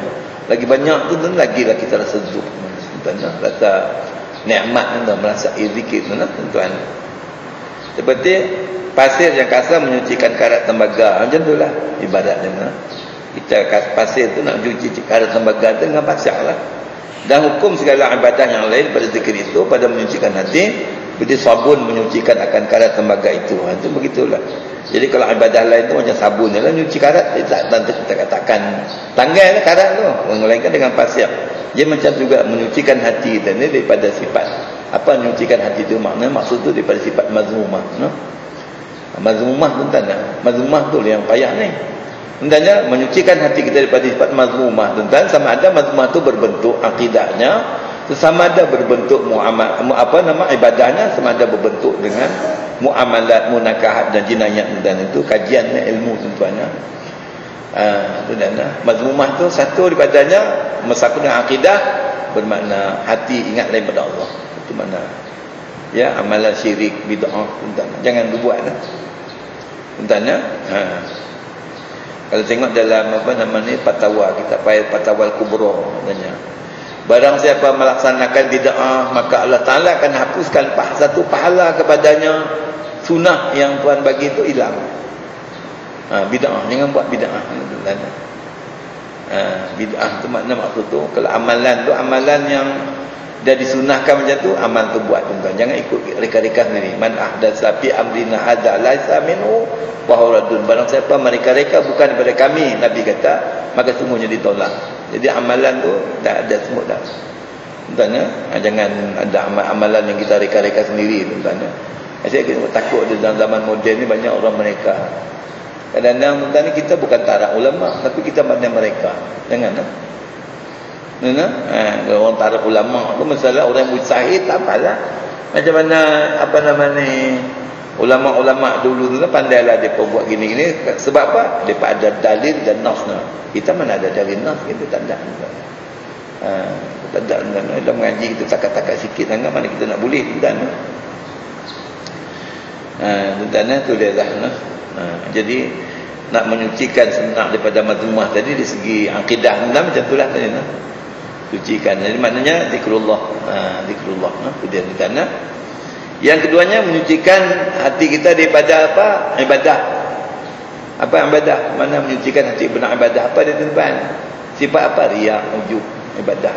tu lagi lah kita rasa zuk tuan-tuan, rasa nikmat tuan-tuan, merasa zikir tuan-tuan. Seperti pasir yang kasar menyucikan karat tembaga, macam itulah ibaratnya. Kita pasir tu nak cuci karat tembaga tu dengan pasir lah. Dan hukum segala ibadah yang lain pada zikir itu pada menyucikan hati, seperti sabun menyucikan akan karat tembaga itu. Itu begitulah. Jadi kalau ibadah lain tu macam sabun lah, nyuci karat kita katakan tanggal karat tu, melainkan dengan pasir. Dia macam juga menyucikan hati dan ini daripada sifat apa menyucikan hati itu, maknanya maksud tu daripada sifat mazmumah. Mazmumah tuan-tuan, mazmumah tu yang payah ni. Sebenarnya menyucikan hati kita daripada sifat mazmumah tuan-tuan, sama ada mazmumah tu berbentuk akidahnya, sama ada berbentuk ibadahnya, sama ada berbentuk dengan muamalat, munakahat dan jinayat. Dan itu kajiannya ilmu tuan-tuan. Mazmumah tu satu daripadanya mesakut dengan akidah, bermakna hati ingat lain pada Allah. Itu mana Ya, amalan syirik, bid'ah, jangan dibuat lah. Tuan-tuan ya. Kalau tengok dalam apa nama ni fatwa kita fatwa al-kubra katanya. Barang siapa melaksanakan bid'ah maka Allah Taala akan hapuskan satu pahala kepadanya, sunnah yang Tuhan bagi itu hilang. Bid'ah, jangan buat bid'ah. Bid'ah tu makna maksud tu kalau amalan tu amalan yang dah disunahkan macam tu, amal tu buat tuan-tuan. Jangan ikut reka-reka sendiri. Man ahdatsa fi amrina hadza laisa minhu wa huwa raddun. Barang siapa mereka-reka bukan daripada kami, Nabi kata, maka sungguhnya ditolak. Jadi amalan tu dah ada semua dah. Tuan-tuan, jangan ada amalan yang kita reka-reka sendiri tuan-tuan. Saya takut dalam zaman moden ni banyak orang mereka. Kadang-kadang tuan-tuan kita bukan tarak ulama, tapi kita pandai mereka. Jangan orang tarik ulama tu masalah orang mujtahid tak apalah. Macam mana apa nama ni ulama-ulama dulu tu pandailah depa buat gini-gini sebab apa? Depa ada dalil dan nasnya. Kita mana ada dalil nas, kita tak ada. Tak ada dalam mengaji kita takat-takat sikit sangat mana kita nak boleh dan tuan-tuan tu dia dah. Jadi nak menyucikan senak daripada mazmumah tadi dari segi akidah macam itulah tadi sucikan. Jadi maknanya zikrullah. Zikrullah kemudian kita yang keduanya menyucikan hati kita daripada apa? Ibadah. Apa ibadah? Mana menyucikan hati benar ibadah? Apa dia tuan? Sifat apa? Riya, ujub, ibadah.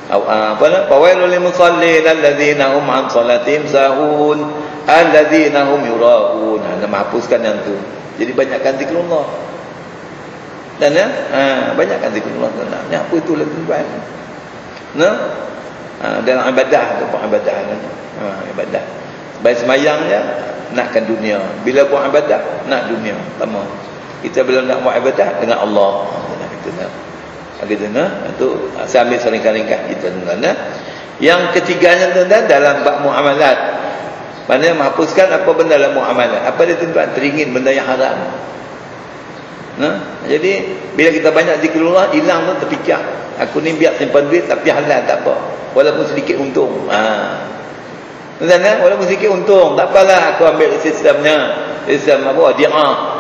Apa nak? Fawailul lil musallin alladzina hum an salatihim sahun alladzina hum yuraun. Nama hapuskan yang tu. Jadi banyakkan zikrullah. Dan banyakkan zikrullah sebenarnya. Apa itu lah tuan? Dalam ibadah tu pun ibadah ibadah. Baik semayangnya nakkan dunia. Bila buat ibadah nak dunia. Pertama. Kita bila nak buat ibadah dengan Allah. Kita itu saya ambil seringkali kita tuan. Yang ketiganya tuan dalam bab muamalat. Maknanya menghapuskan apa benda dalam muamalat. Apa dia tuan? Teringin benda yang haram. Jadi bila kita banyak zikrullah hilang tu terfikir aku ni biar simpan duit tapi halal tak apa walaupun sedikit untung. Walaupun sedikit untung tak apalah aku ambil sistem apa dia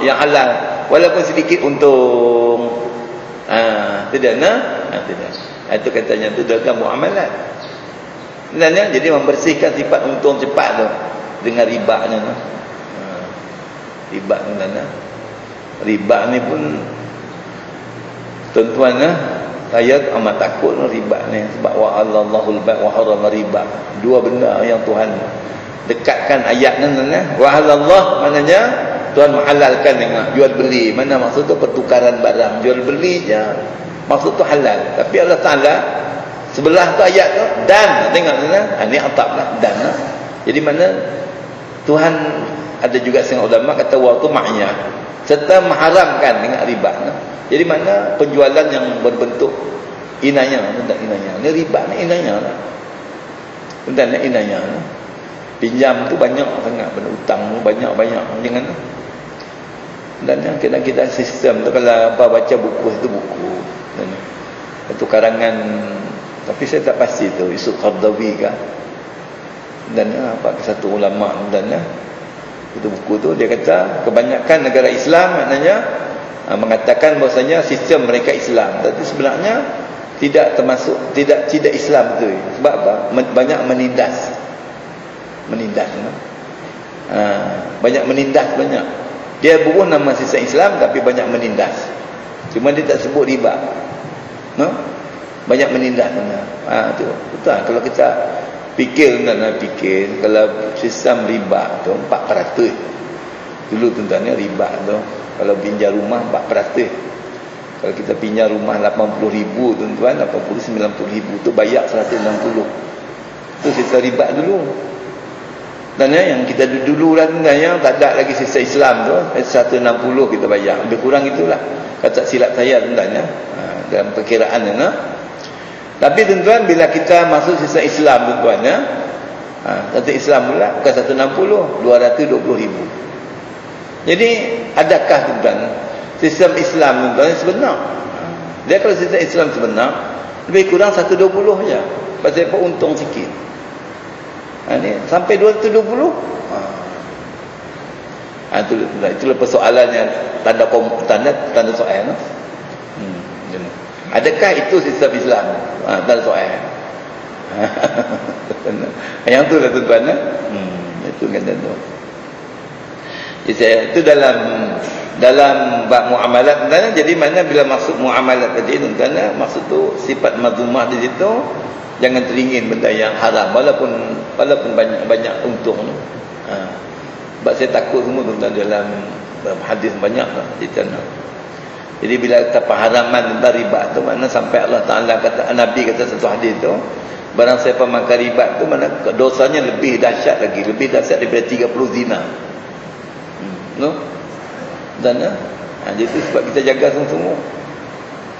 yang halal walaupun sedikit untung. Tidak tidak. Itu katanya tu dalam muamalat. Jadi membersihkan sifat untung cepat tu dengan ribanya riba riba ni pun tuan-tuan saya amat takut riba ni sebab wa Allahul bai' wa harama riba. Dua benda yang Tuhan dekatkan ayat ni wa halallah maknanya Tuhan menghalalkan dengan jual beli. Mana maksud tu pertukaran barang, jual beli je. Maksud tu halal. Tapi Allah Taala sebelah tu ayat tu dan tengok ni ataplah dan. Jadi mana Tuhan ada juga setengah ulama kata wa tu ma'iyah serta mengharamkan dengan riba. Jadi mana penjualan yang berbentuk inaya, tak inaya. Ni riba ni inaya lah. Benar ni inaya. Pinjam tu banyak sangat, berhutang banyak-banyak jangan. Dan yang kita sistem tu kalau apa baca buku itu buku. Itu karangan tapi saya tak pasti tu Yusuf Qardawi kah. Dan apa satu ulama dan itu buku tu dia kata kebanyakan negara Islam maknanya mengatakan bahasanya sistem mereka Islam tapi sebenarnya tidak termasuk tidak Islam tu sebab apa banyak menindas banyak menindas banyak dia buruh nama sistem Islam tapi banyak menindas cuma dia tak sebut riba banyak menindas tu betul kalau kita fikir kalau sistem riba tu 4% dulu tuan-tuan riba tu kalau pinjam rumah 4%. Kalau kita pinjam rumah 80,000 tuan-tuan 90-90,000 tu bayar 160. Tu sistem riba dulu. Dan yang kita dulu lah tuan-tuan yang tak ada lagi sistem Islam tu 160 kita bayar. Lebih kurang itulah. Kata silap saya tuan-tuan dalam perkiraan Tapi tuan-tuan bila kita masuk sistem Islam tuan-tuan sistem Islam pula bukan 160 220,000. Jadi adakah tuan-tuan sistem Islam tuan-tuan sebenar? Dia kalau sistem Islam sebenar lebih kurang 120 je. Pasal apa untung sikit. Ni sampai 220. Itulah persoalannya, tanda soal. Adakah itu sistem Islam? Tanda soal. Yang tu lah tuan-tuan. Itu kan tu. Itu dalam bab muamalat tuan-tuan. Jadi mana bila maksud muamalat tadi tuan-tuan, maksud tu sifat mazmumah di situ, jangan teringin benda yang haram walaupun banyak untung. Sebab saya takut semua tuan-tuan dalam hadis banyak lah cerita. Jadi bila kata pengharaman tentang riba tu, mana sampai Allah Ta'ala kata, Nabi kata satu hadis tu, barang siapa makan riba tu, mana dosanya lebih dahsyat lagi, lebih dahsyat daripada 30 zina. No? Dan jadi tu sebab kita jaga semua.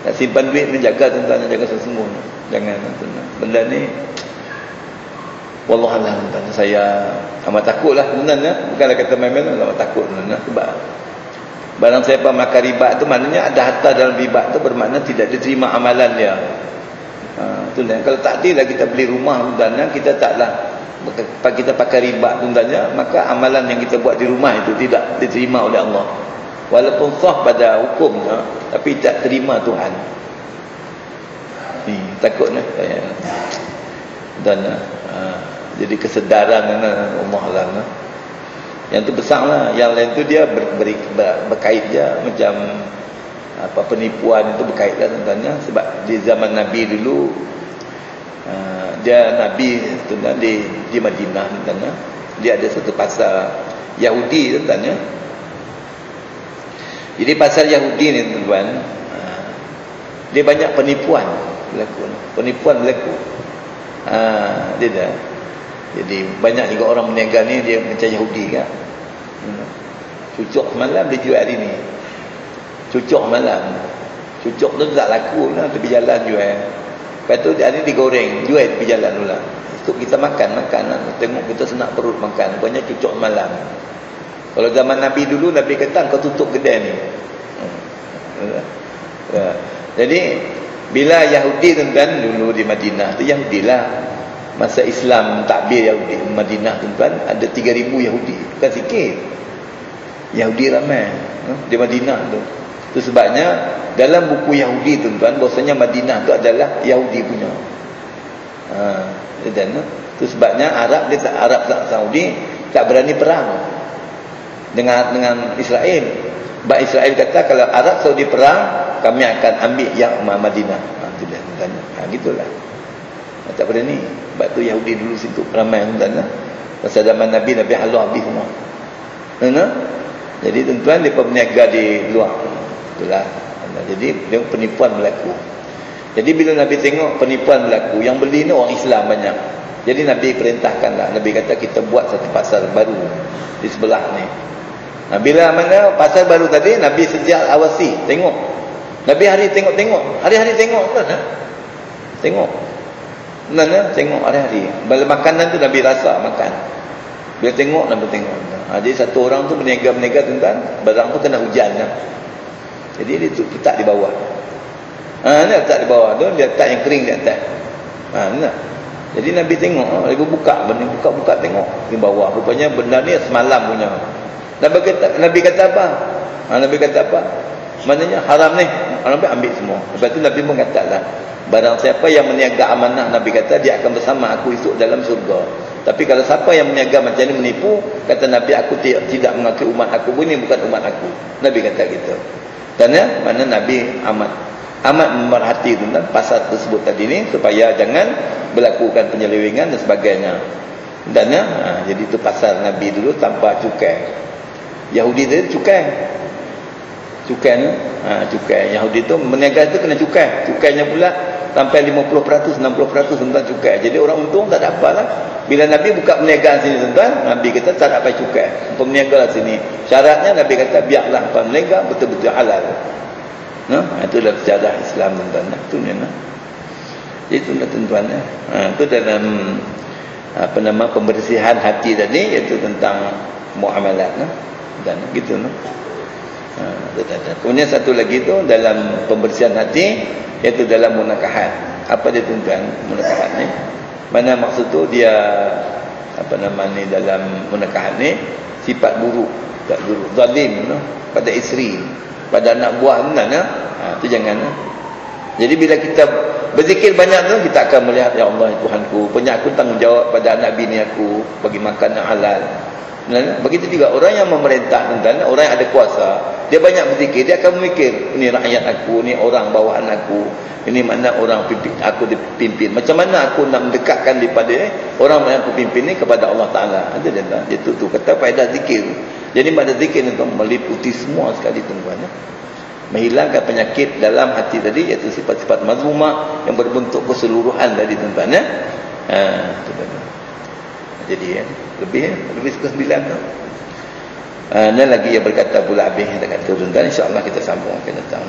Nak simpan duit ni jaga tuan-tuan, jaga semua. Jangan tuan-tuan. Benda ni wallahualam tuan-tuan, saya amat takutlah tuan-tuan. Bukanlah kata main-main, amat takut tuan-tuan. Sebab barang siapa makan riba tu, maknanya ada harta dalam riba tu, bermakna tidak diterima amalan dia. Tuan-tuan, kalau tak adil lah kita beli rumah tuan-tuan, kita taklah kita pakai riba tuan-tuan, maka amalan yang kita buat di rumah itu tidak diterima oleh Allah. Walaupun sah pada hukumnya, tapi tak terima Tuhan. Ni takutlah saya. Dan jadi kesedaran Allah lah. Yang tu besarlah. Yang lain tu dia berkait je macam apa, penipuan itu berkait lah tuan-tuan. Sebab di zaman Nabi dulu, dia Nabi tuan-tuan di Madinah tuan-tuan, dia ada satu pasar Yahudi tuan-tuan. Jadi pasar Yahudi ni tuan-tuan, dia banyak penipuan berlaku. Dia dah. Jadi banyak juga orang berniaga ni dia macam Yahudi kan. Cucuk malam dia jual hari ni. Cucuk malam. Cucuk tu tak laku lah, tepi jalan jual. Lepas tu hari ni digoreng, jual tepi jalan pula. Untuk kita makan lah. Tengok kita senak perut makan. Banyak cucuk malam. Kalau zaman Nabi dulu, Nabi kata kau tutup kedai ni. Jadi bila Yahudi tuan-tuan dulu di Madinah tu, Yahudi lah. Masa Islam takbir Yahudi Madinah tuan-tuan, ada 3,000 Yahudi. Bukan sikit. Yahudi ramai di Madinah tu. Itu sebabnya dalam buku Yahudi tuan-tuan, bahasanya Madinah tu adalah Yahudi punya. Itu sebabnya Arab Saudi tak berani perang dengan Israel. Sebab Israel kata kalau Arab Saudi perang, kami akan ambil yang Madinah. Itu dia tuan-tuan. Gitulah. Tak berani. Sebab tu Yahudi dulu situ ramai tuan-tuan. Pasal zaman Nabi halau habis semua. Jadi tuan-tuan, mereka berniaga di luar. Itulah. Jadi dia penipuan berlaku. Jadi bila Nabi tengok penipuan berlaku, yang beli ni orang Islam banyak. Jadi Nabi perintahkanlah. Nabi kata kita buat satu pasar baru di sebelah ni. Bila mana pasar baru tadi, Nabi sejak awasi, tengok. Nabi hari tengok. Hari-hari tengok kan? Tengok. Tengok hari-hari. Bila makanan tu Nabi rasa makan. Bila tengok, Nabi tengok. Jadi satu orang tu berniaga tuan-tuan, barang tu kena hujan lah. Jadi dia tu letak di bawah. Dia letak di bawah tu, dia letak yang kering di atas. Jadi Nabi tengok, Nabi buka tengok di bawah. Rupanya benda ni semalam punya. Nabi kata apa? Nabi kata apa? Maknanya haram ni. Nabi ambil semua. Lepas tu Nabi pun katalah, barang siapa yang meniaga amanah, Nabi kata dia akan bersama aku esok dalam surga. Tapi kalau siapa yang meniaga macam ni, menipu, kata Nabi, aku tidak mengakui umat aku, ini bukan umat aku. Nabi kata gitu. Kerana mana Nabi amat memerhati tentang pasal tersebut tadi ni, supaya jangan berlakukan penyelewengan dan sebagainya. Dan jadi itu pasal Nabi dulu tanpa cukai. Yahudi tadi cukai. Cukai ni, cukai. Yahudi tu meniaga tu kena cukai. Cukainya pula sampai 50%, 60% tentang cukai. Jadi orang untung tak ada apalah. Bila Nabi buka perniagaan sini tuan-tuan, Nabi kata tak ada apa cukai. Peniaga sini. Syaratnya Nabi kata biarlah peniaga betul-betul halal. Itulah sejarah Islam tuan-tuan. Itu ni. Itu tuan-tuan. Itu dalam pembersihan hati tadi, iaitu tentang muamalat dan gitu. Kemudian satu lagi tu dalam pembersihan hati, iaitu dalam munakahat. Apa dia tuan-tuan munakahat ni? Mana maksud tu dia apa nama ni dalam menekahan ni sifat buruk, tak buruk, zalim pada isteri, pada anak buah tu jangan. Jadi bila kita berzikir banyak tu, kita akan melihat, ya Allah Tuhanku, punya aku tanggungjawab pada anak bini aku bagi makan yang halal. Begitu juga orang yang memerintah, orang yang ada kuasa, dia banyak berzikir, dia akan memikir, ini rakyat aku, ini orang bawahan aku, ini mana orang pimpin aku dipimpin, macam mana aku nak mendekatkan daripada orang yang aku pimpin ni kepada Allah Ta'ala. Dia tu kata faedah zikir. Jadi pada zikir ni meliputi semua sekali tuan-tuan, menghilangkan penyakit dalam hati tadi, iaitu sifat-sifat mazmumah yang berbentuk keseluruhan tadi tuan-tuan. Jadi lebih ke 9 tu. Dan lagi yang berkata pula habis kita kata tuan-tuan, insya-Allah kita sambung akan datang.